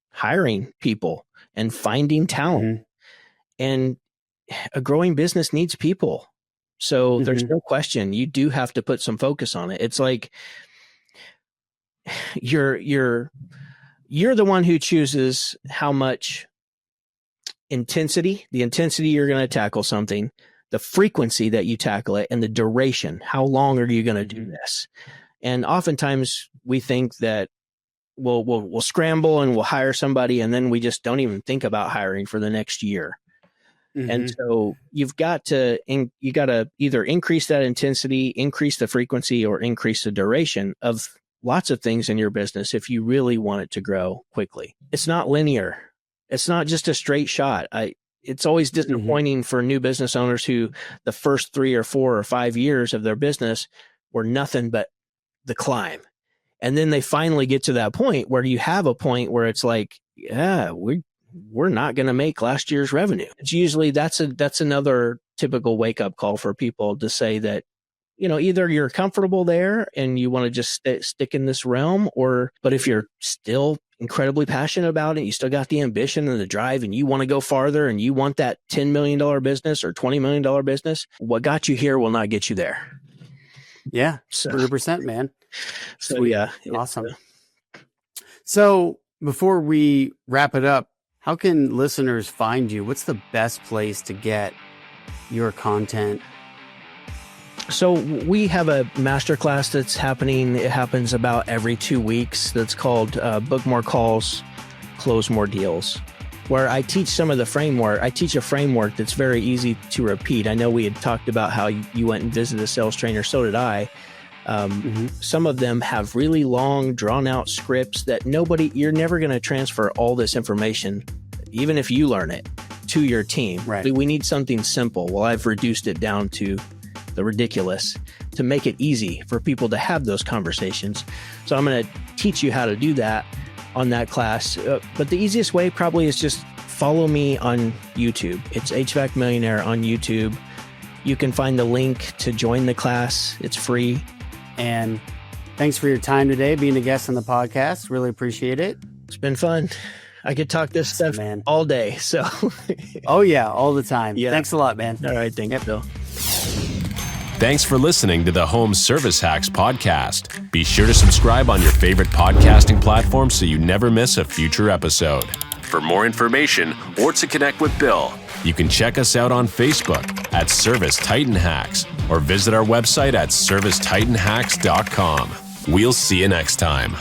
hiring people and finding talent. And a growing business needs people. So there's no question, you do have to put some focus on it. It's like you're the one who chooses how much the intensity you're going to tackle something, the frequency that you tackle it, and the duration. How long are you going to do this? And oftentimes we think that we'll scramble and we'll hire somebody, and then we just don't even think about hiring for the next year. And so you've got to either increase that intensity, increase the frequency, or increase the duration of lots of things in your business if you really want it to grow quickly. It's not linear. It's not just a straight shot. It's always disappointing for new business owners who the first 3 or 4 or 5 years of their business were nothing but the climb. And then they finally get to that point where you have a point where it's like, yeah, we're not going to make last year's revenue. It's usually that's another typical wake up call for people to say that, either you're comfortable there and you want to just stick in this realm, but if you're still incredibly passionate about it, you still got the ambition and the drive, and you want to go farther, and you want that $10 million business or $20 million business, what got you here will not get you there. Yeah, 100%, man. So yeah, awesome. So before we wrap it up, how can listeners find you? What's the best place to get your content? So we have a masterclass that's happening. It happens about every 2 weeks. That's called Book More Calls, Close More Deals, where I teach some of the framework. I teach a framework that's very easy to repeat. I know we had talked about how you went and visited a sales trainer. So did I. Some of them have really long, drawn out scripts that you're never going to transfer all this information even if you learn it, to your team. Right. We need something simple. Well, I've reduced it down to the ridiculous to make it easy for people to have those conversations. So I'm going to teach you how to do that on that class. But the easiest way probably is just follow me on YouTube. It's HVAC Millionaire on YouTube. You can find the link to join the class. It's free. And thanks for your time today, being a guest on the podcast. Really appreciate it. It's been fun. I could talk this stuff all day. So, oh yeah, all the time. Yeah. Thanks a lot, man. All right, thanks, Bill. Thanks for listening to the Home Service Hacks podcast. Be sure to subscribe on your favorite podcasting platform so you never miss a future episode. For more information or to connect with Bill, you can check us out on Facebook at ServiceTitan Hacks or visit our website at ServiceTitanHacks.com. We'll see you next time.